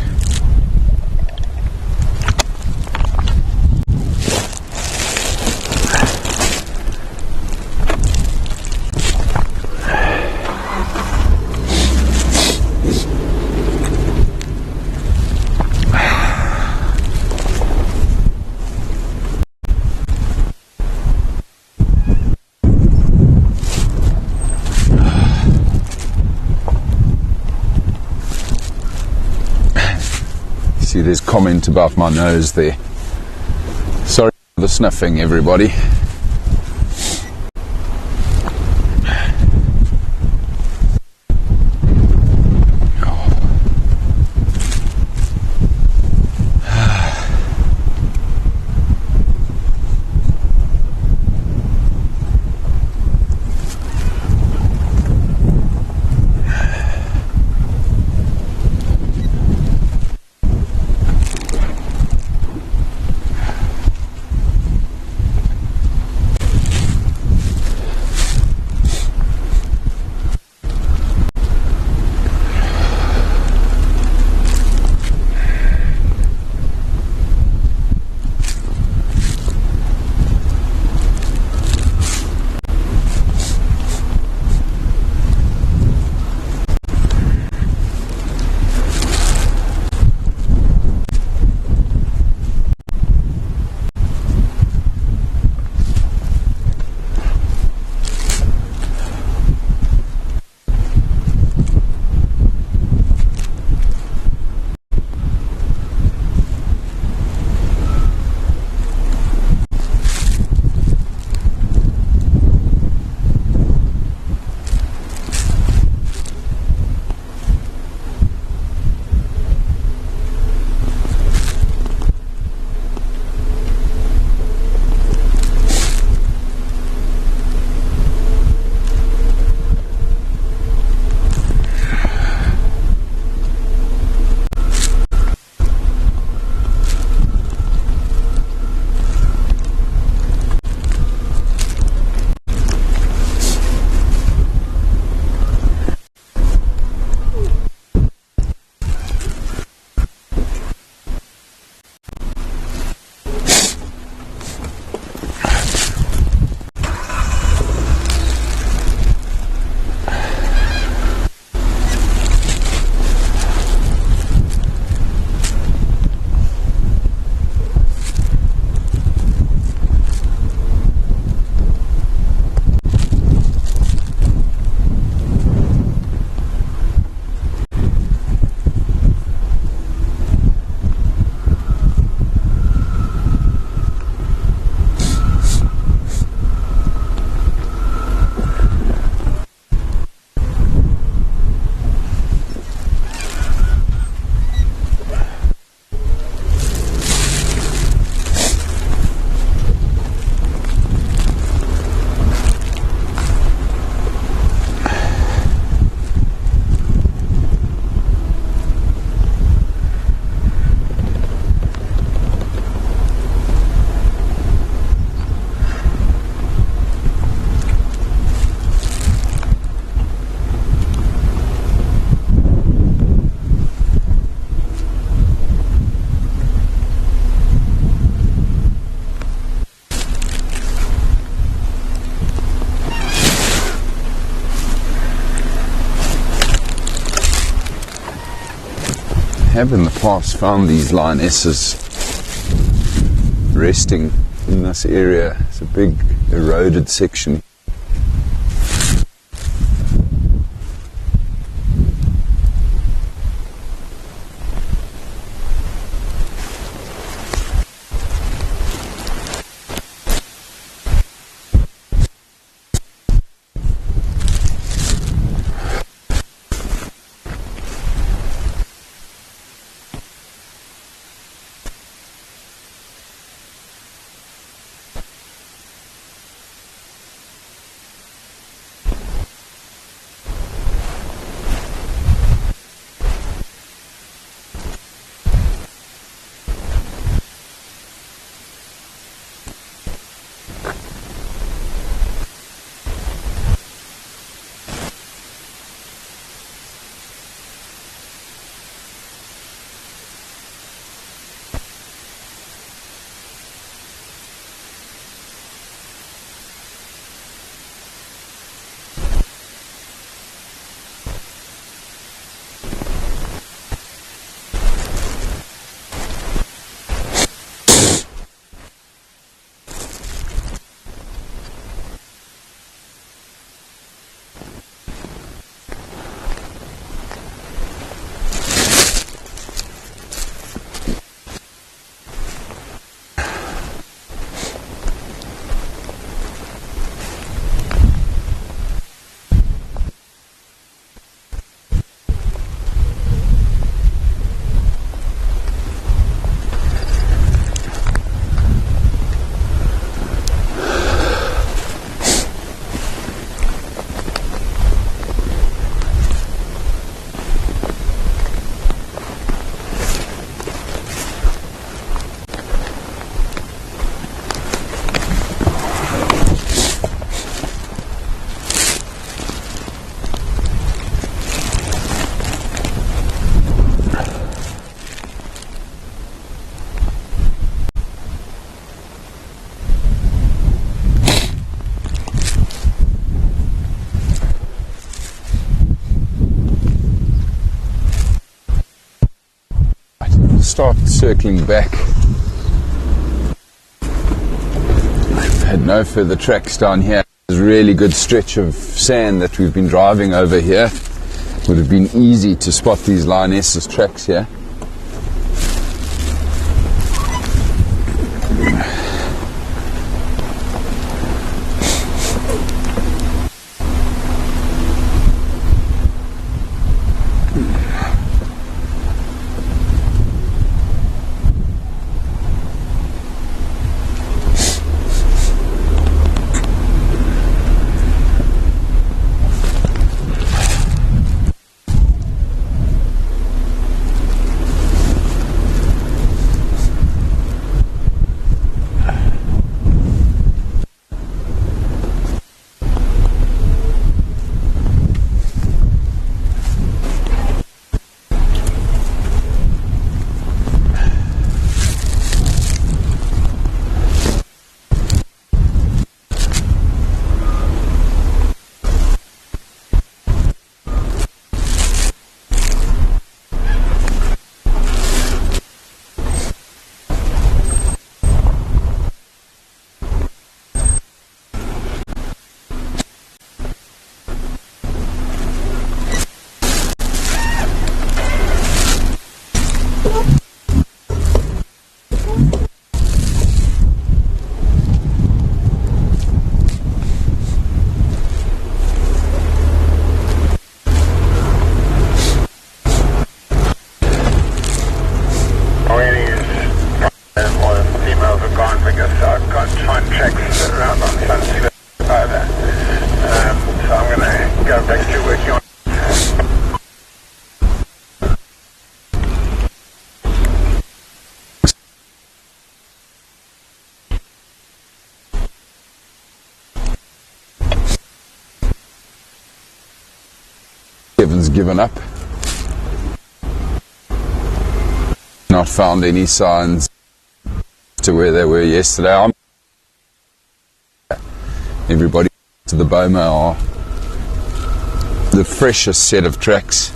See, there's comment about my nose there. Sorry for the sniffing, everybody. Have in the past found these lionesses resting in this area. It's a big eroded section. start circling back. I've had no further tracks down here. There's a really good stretch of sand that we've been driving over here. Would have been easy to spot these lionesses' tracks here. Kevin's given up. Not found any signs to where they were yesterday. Everybody to the Boma are the freshest set of tracks.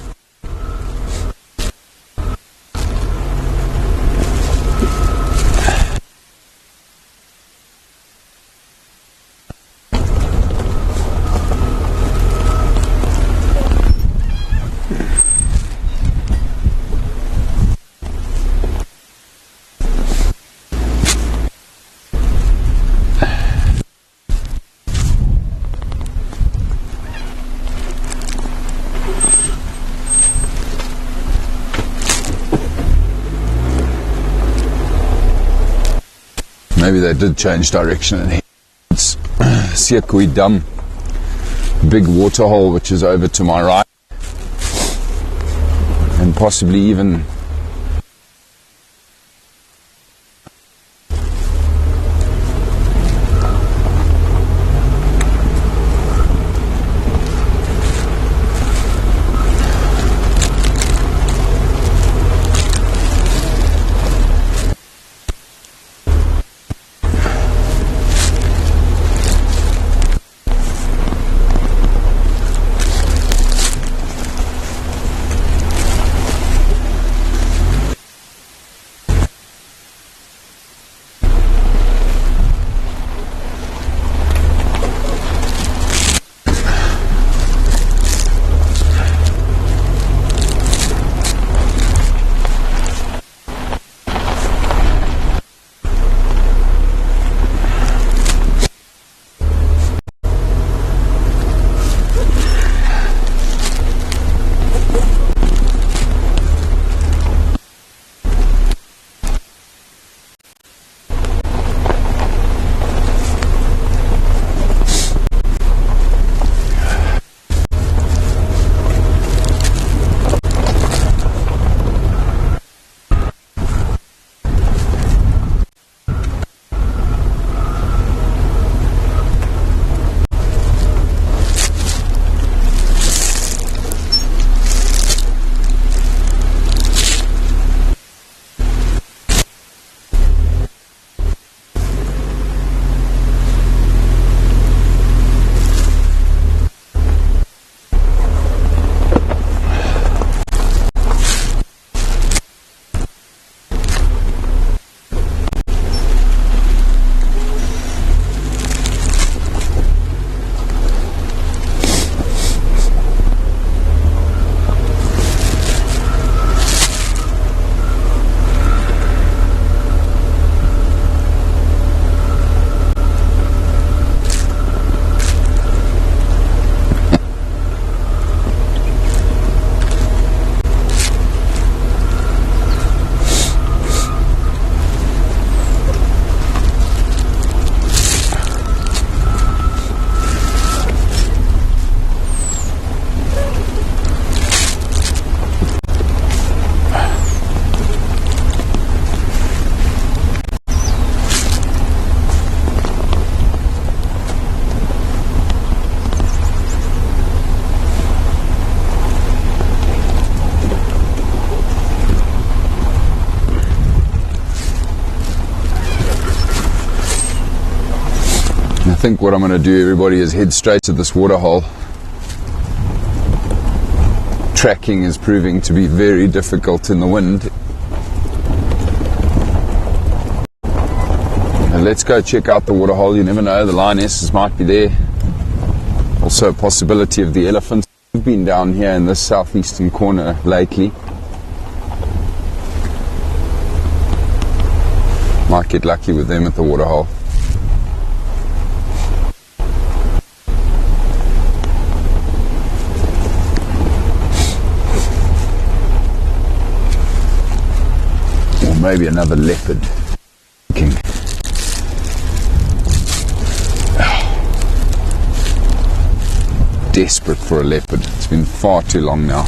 Maybe they did change direction and it's Siakui Dam, big waterhole which is over to my right, and possibly even think what I'm going to do, everybody, is head straight to this waterhole. Tracking is proving to be very difficult in the wind. And let's go check out the waterhole. You never know, the lionesses might be there. Also a possibility of the elephants. We've been down here in this southeastern corner lately. Might get lucky with them at the waterhole. Or maybe another leopard. Desperate for a leopard. It's been far too long now.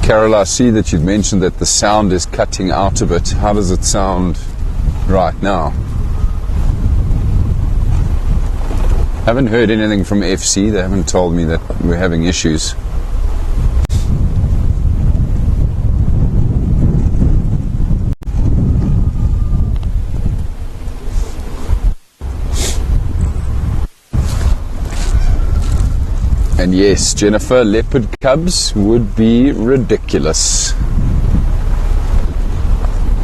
Carol, I see that you'd mentioned that the sound is cutting out a bit. How does it sound right now? Haven't heard anything from FC. They haven't told me that we're having issues. And yes, Jennifer, leopard cubs would be ridiculous.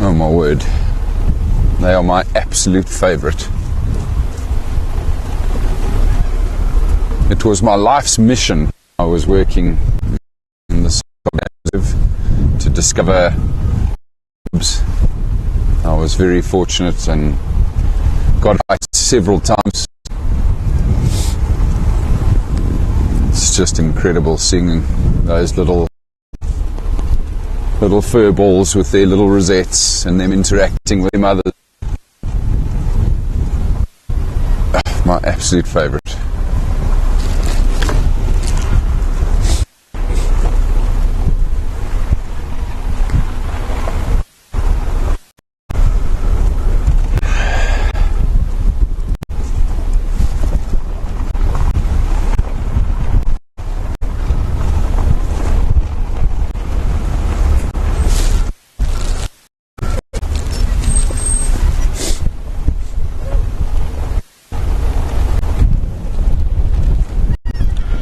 Oh my word. They are my absolute favorite. It was my life's mission. I was working in the South Africa to discover cubs. I was very fortunate and got right several times. It's just incredible seeing those little fur balls with their little rosettes and them interacting with their mothers. My absolute favourite.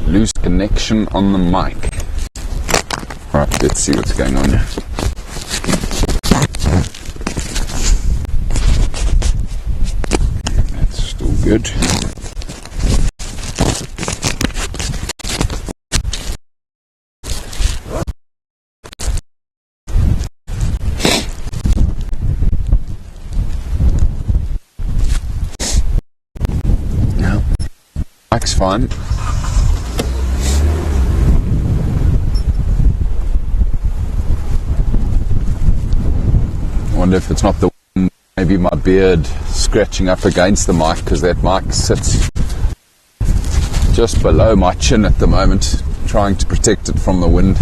Loose connection on the mic. Right, let's see what's going on here. That's still good. No, mic's fine. wonder if it's not the wind, maybe my beard scratching up against the mic, because that mic sits just below my chin at the moment, trying to protect it from the wind.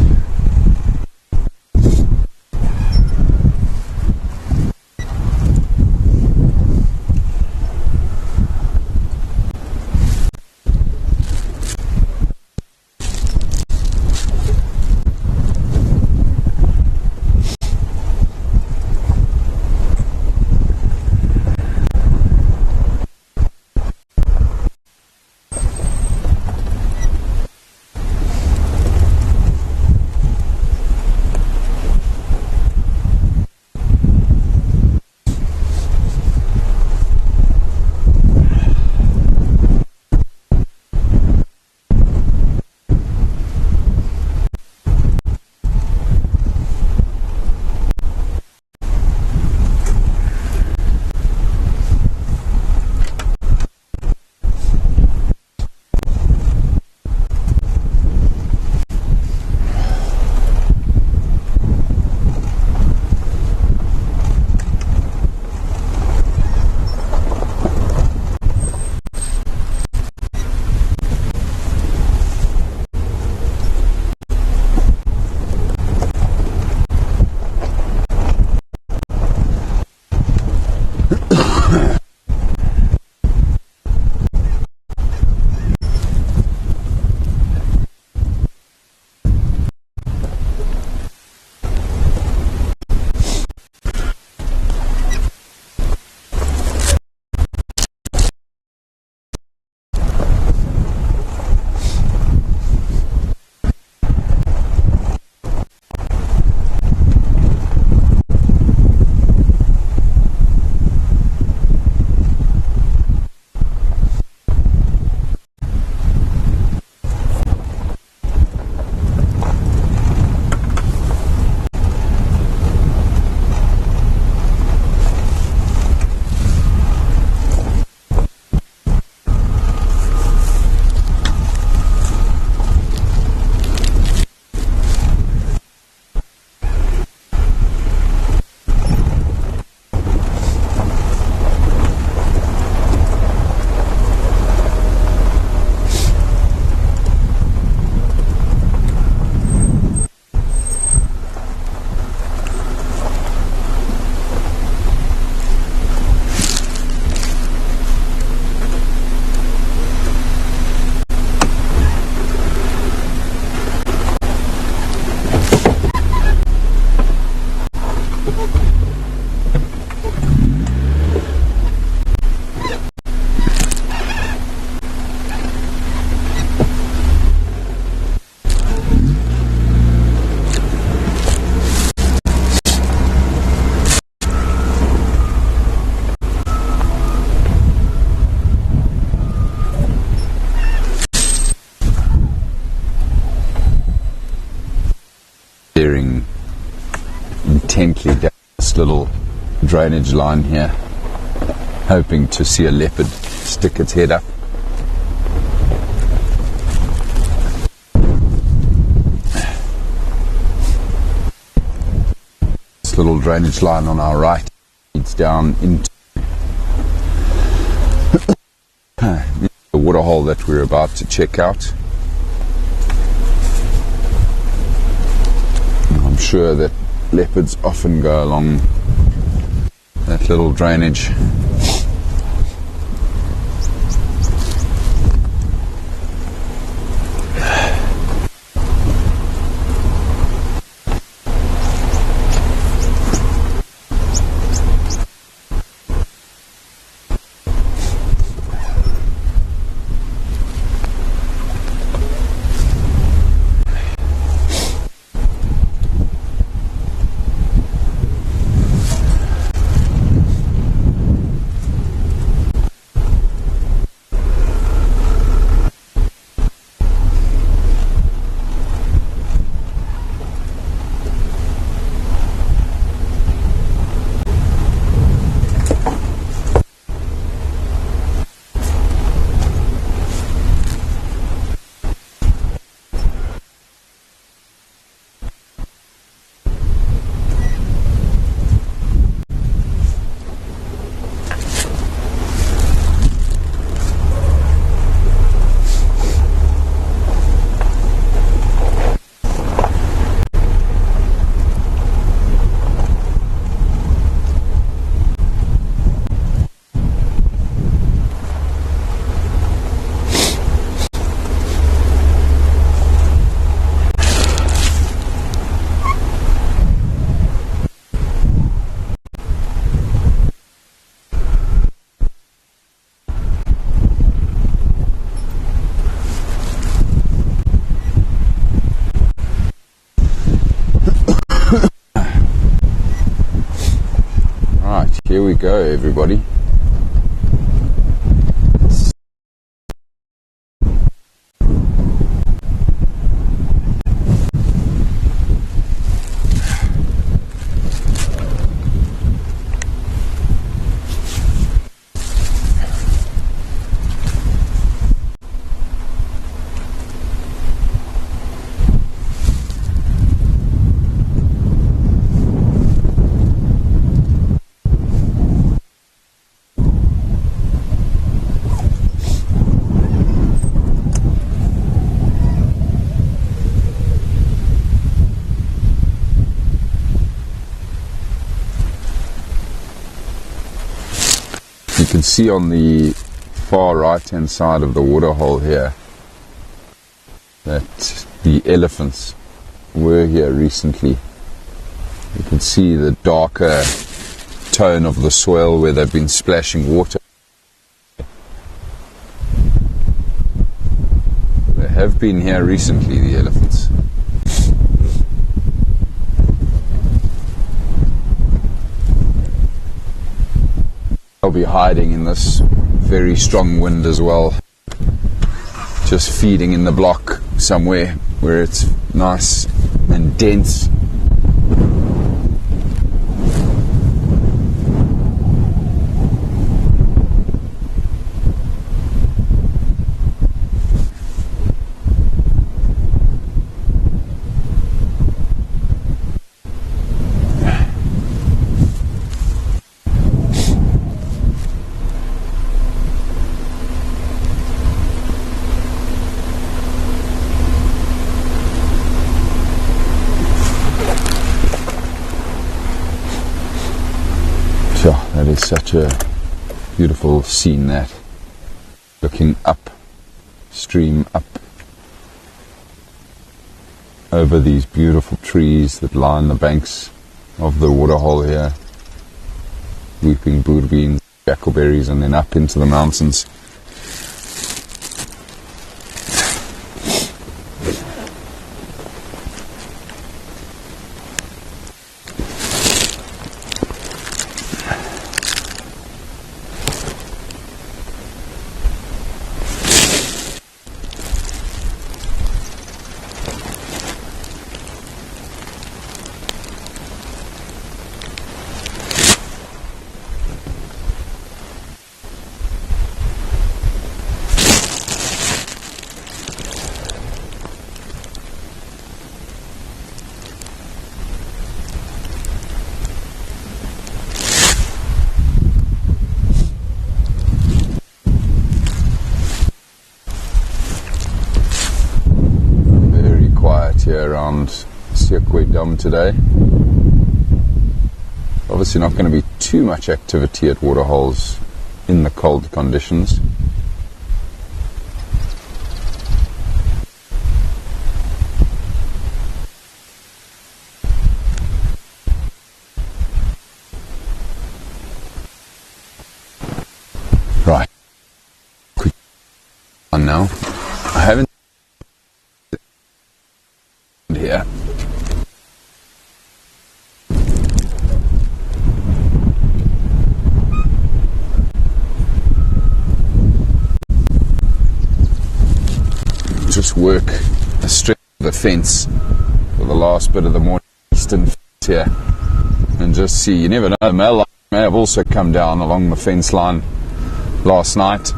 Staring intently down this little drainage line here, hoping to see a leopard stick its head up. This little drainage line on our right leads down into the waterhole that we're about to check out. I'm sure that leopards often go along that little drainage. we go, everybody. You can see on the far right hand side of the waterhole here that the elephants were here recently. You can see the darker tone of the soil where they've been splashing water. They have been here recently, the elephants. They'll be hiding in this very strong wind as well, just feeding in the block somewhere where it's nice and dense. That is such a beautiful scene, that looking up stream, up over these beautiful trees that line the banks of the waterhole here, weeping boerbeens, jackleberries, and then up into the mountains. Here around Sekwe Dam today. Obviously not going to be too much activity at waterholes in the cold conditions. Right. Quick on now. I haven't here. Just work a stretch of the fence for the last bit of the morning eastern fence here, and just see. You never know, the male line may have also come down along the fence line last night,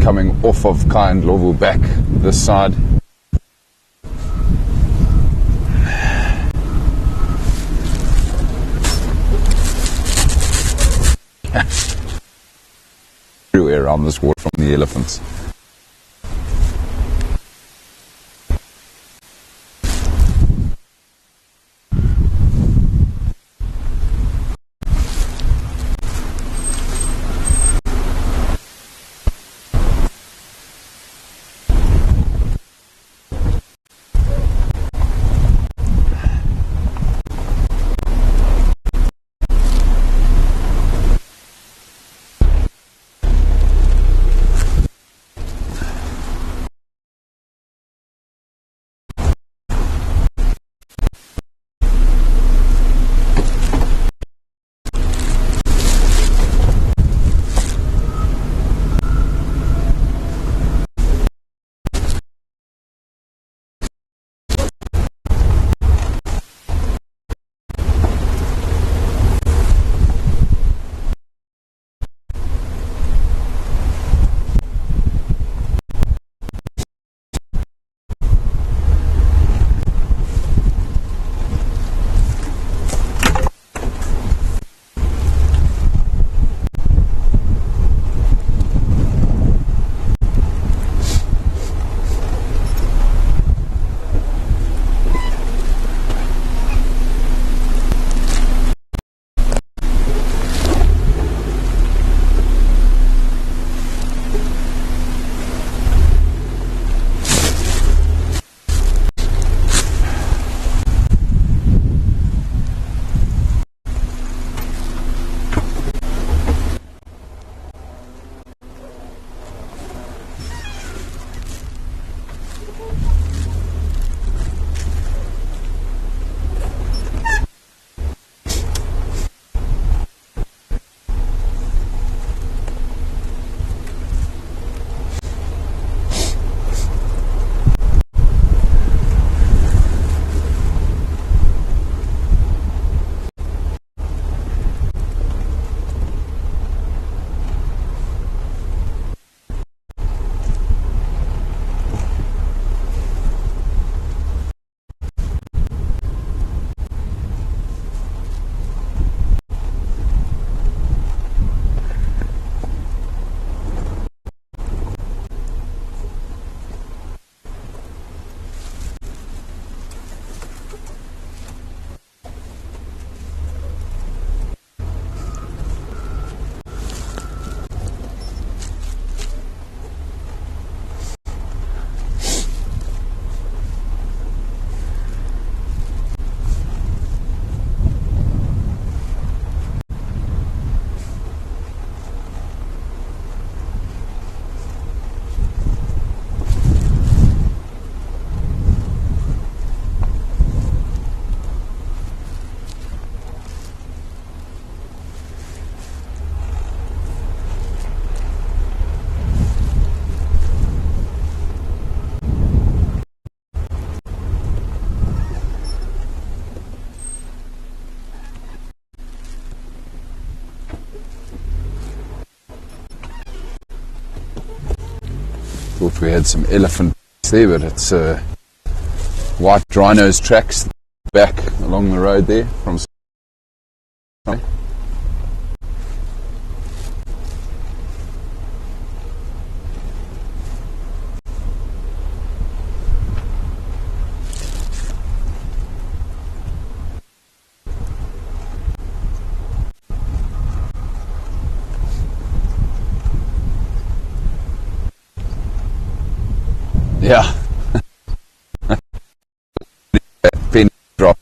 coming off of Kind Lovu back this side. Everywhere around this water from the elephants. Thought we had some elephant there, but it's white rhinos tracks back along the road there from. Yeah. Pin drop.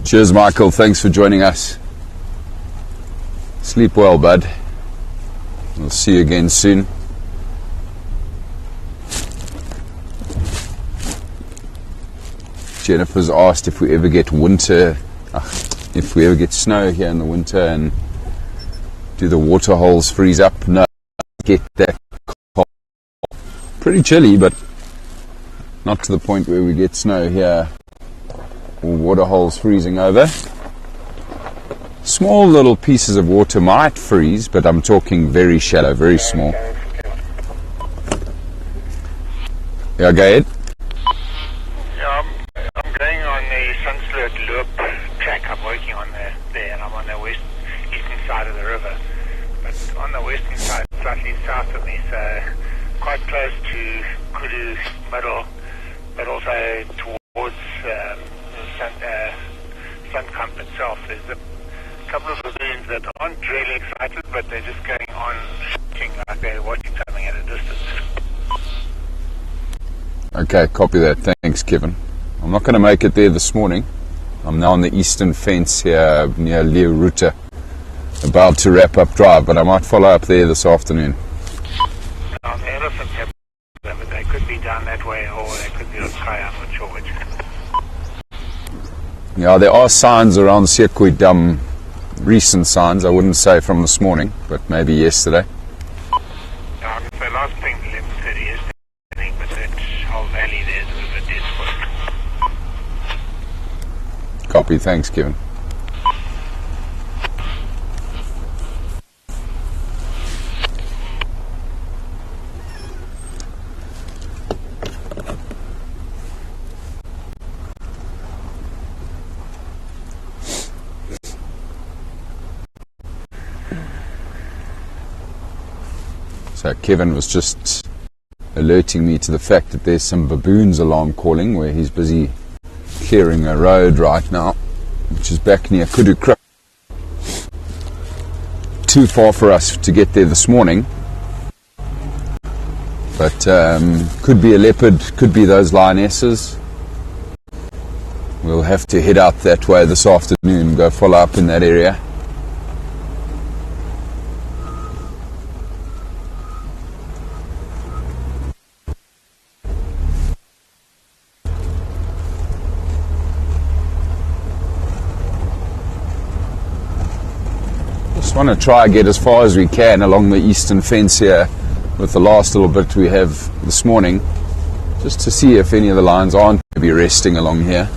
Cheers, Michael. Thanks for joining us. Sleep well, bud. We'll see you again soon. Jennifer's asked if we ever get if we ever get snow here in the winter, and do the water holes freeze up? No, get that cold. Pretty chilly, but not to the point where we get snow here. Or water holes freezing over. Small little pieces of water might freeze, but I'm talking very shallow, very small. Yeah, go ahead. Yeah, I'm going on the Sunslert Loop track. I'm working on there, and I'm on the eastern side of the river. But on the western side, slightly south of me, so quite close to Kudu Middle, but also towards Suncamp itself. There's a couple of baboons that aren't really excited, but they're just going on shooting like they're watching something at a distance. Okay, copy that. Thanks, Kevin. I'm not going to make it there this morning. I'm now on the eastern fence here near Leo Ruta, about to wrap up drive, but I might follow up there this afternoon. The elephants have, but they could be down that way, or they could be on Kaya. I'm not sure which. Yeah, there are signs around Sekui Dam, recent signs. I wouldn't say from this morning, but maybe yesterday. So last thing, 11:30 yesterday, but that whole valley there is a bit desperate. Copy, thanks, Kevin. So Kevin was just alerting me to the fact that there's some baboons alarm calling where he's busy clearing a road right now, which is back near Kudu Krip. Too far for us to get there this morning, but could be a leopard, could be those lionesses. We'll have to head out that way this afternoon, go follow up in that area. Just want to try and get as far as we can along the eastern fence here with the last little bit we have this morning, just to see if any of the lions aren't going to be resting along here.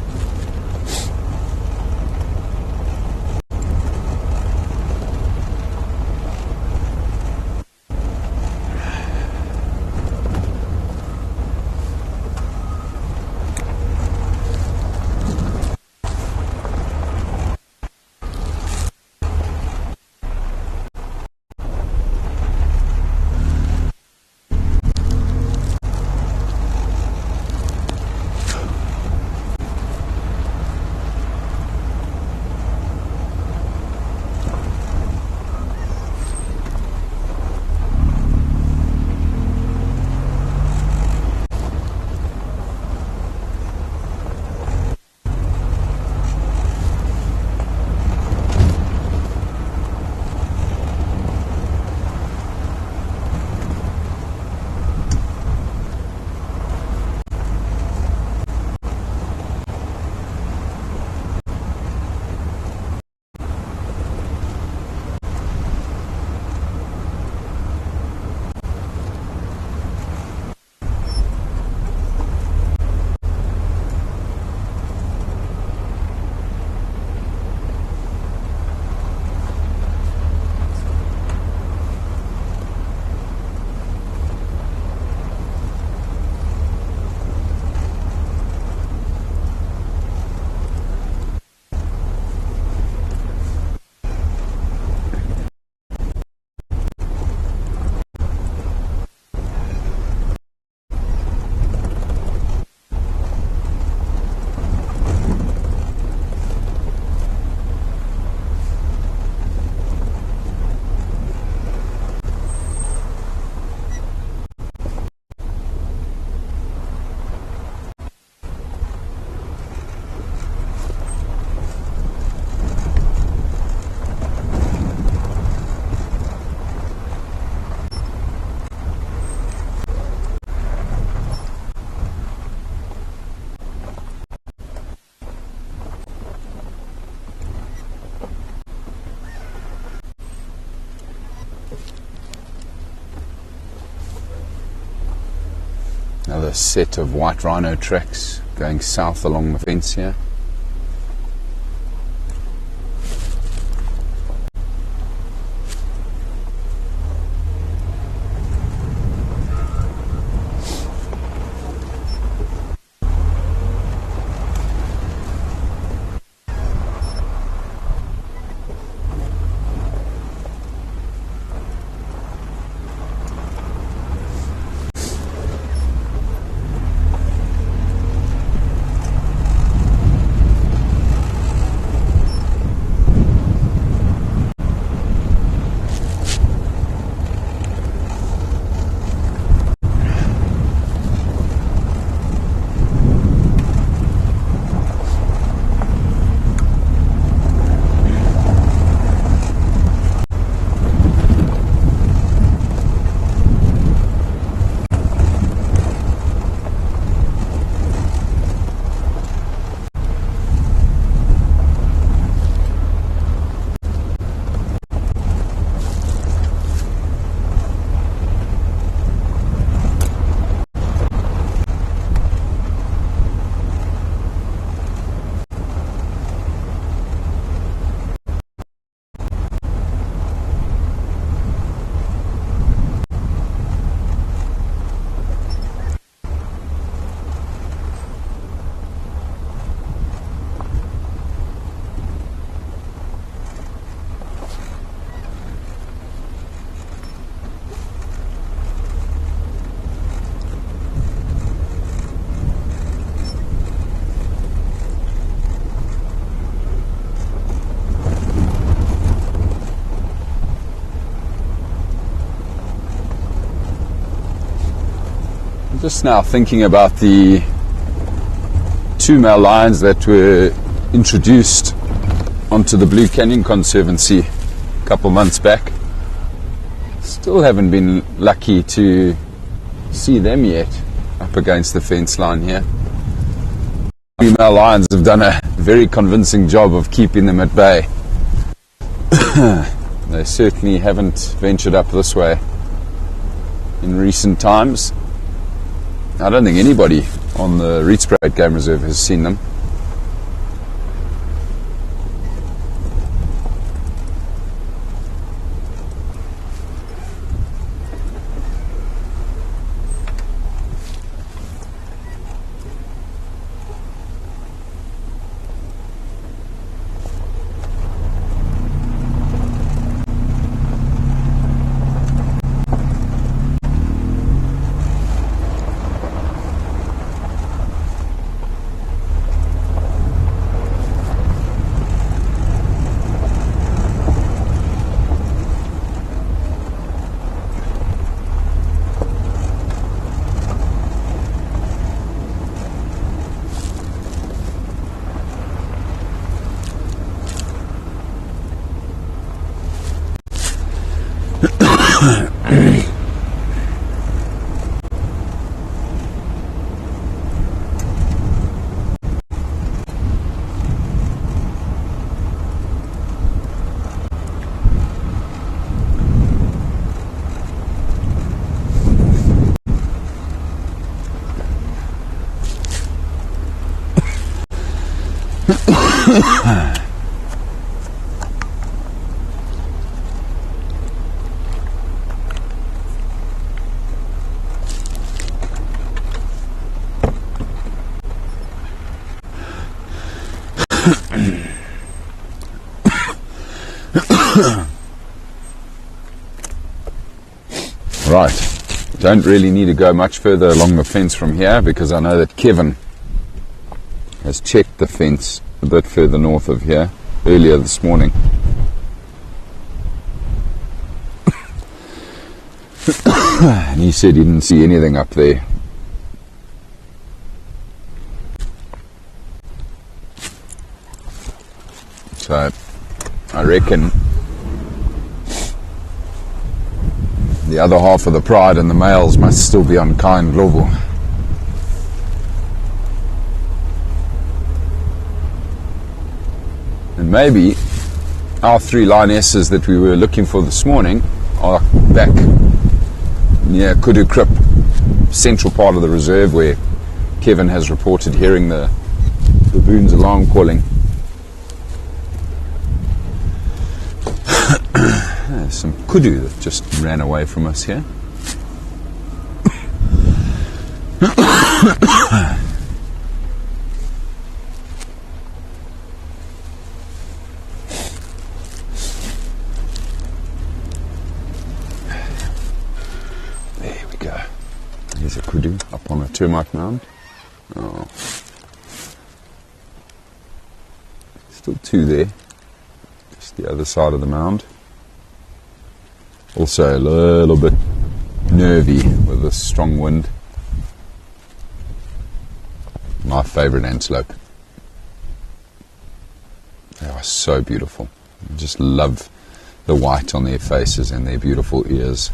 Another set of white rhino tracks going south along the fence here. Just now thinking about the 2 male lions that were introduced onto the Blue Canyon Conservancy a couple months back. Still haven't been lucky to see them yet up against the fence line here. 3 male lions have done a very convincing job of keeping them at bay. They certainly haven't ventured up this way in recent times. I don't think anybody on the Rietspruit Game Reserve has seen them. Right, don't really need to go much further along the fence from here because I know that Kevin has checked the fence a bit further north of here earlier this morning. And he said he didn't see anything up there. So I reckon the other half of the pride and the males must still be on kind level. And maybe our 3 lionesses that we were looking for this morning are back near Kudu Krip, central part of the reserve, where Kevin has reported hearing the baboons' alarm calling. There's some kudu that just ran away from us here. There we go. There's a kudu up on a termite mound. Oh. Still two there. Just the other side of the mound. Also a little bit nervy with a strong wind. My favourite antelope. They are so beautiful. I just love the white on their faces and their beautiful ears.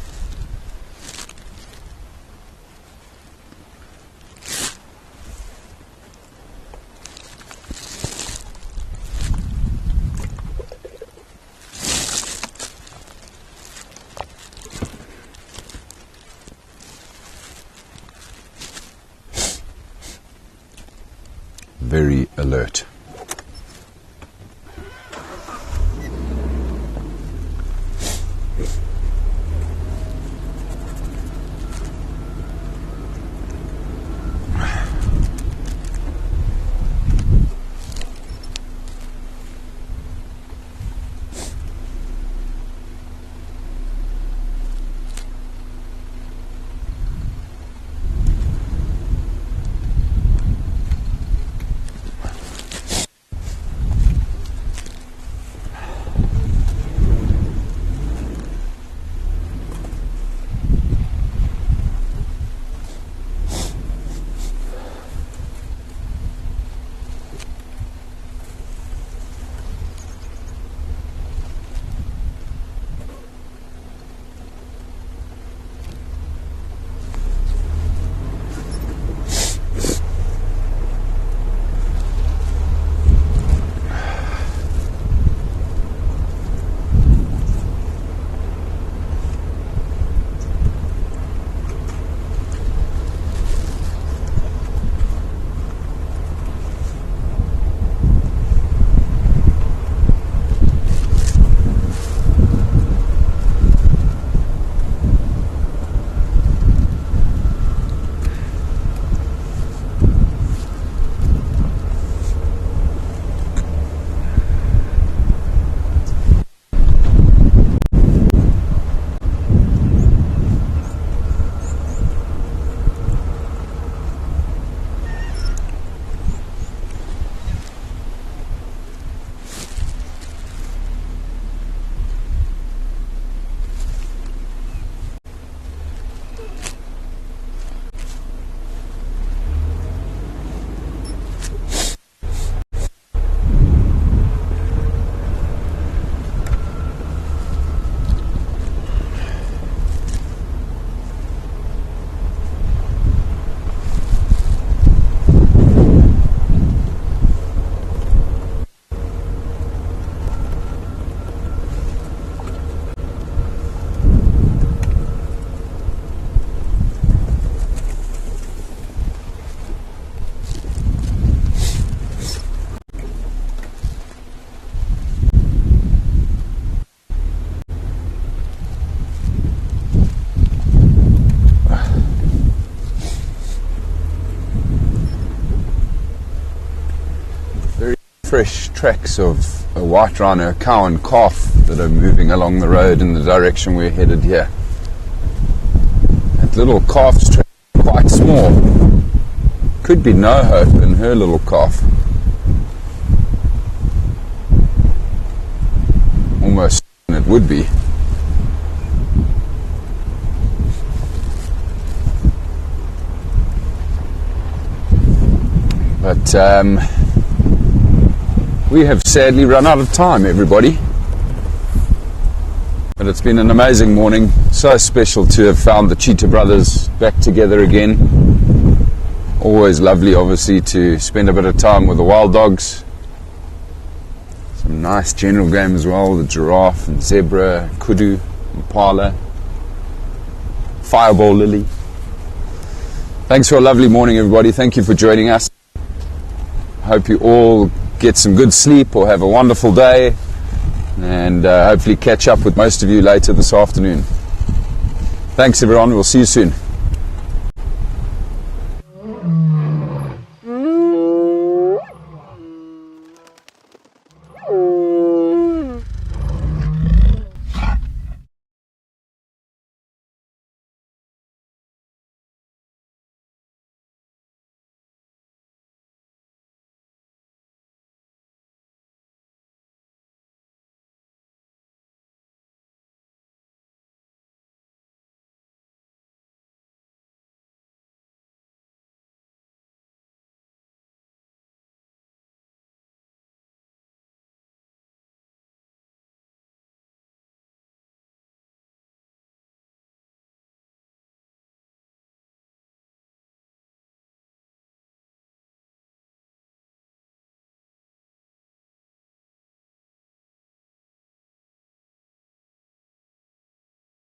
Very alert. Fresh tracks of a white rhino, a cow and calf that are moving along the road in the direction we're headed here. That little calf's track is quite small. Could be No Hope and her little calf. Almost it would be. But we have sadly run out of time, everybody. But it's been an amazing morning. So special to have found the Cheetah brothers back together again. Always lovely, obviously, to spend a bit of time with the wild dogs. Some nice general game as well, the giraffe and zebra, kudu, impala. fireball lily. Thanks for a lovely morning, everybody. Thank you for joining us. Hope you all get some good sleep or have a wonderful day, and hopefully catch up with most of you later this afternoon. Thanks, everyone. We'll see you soon.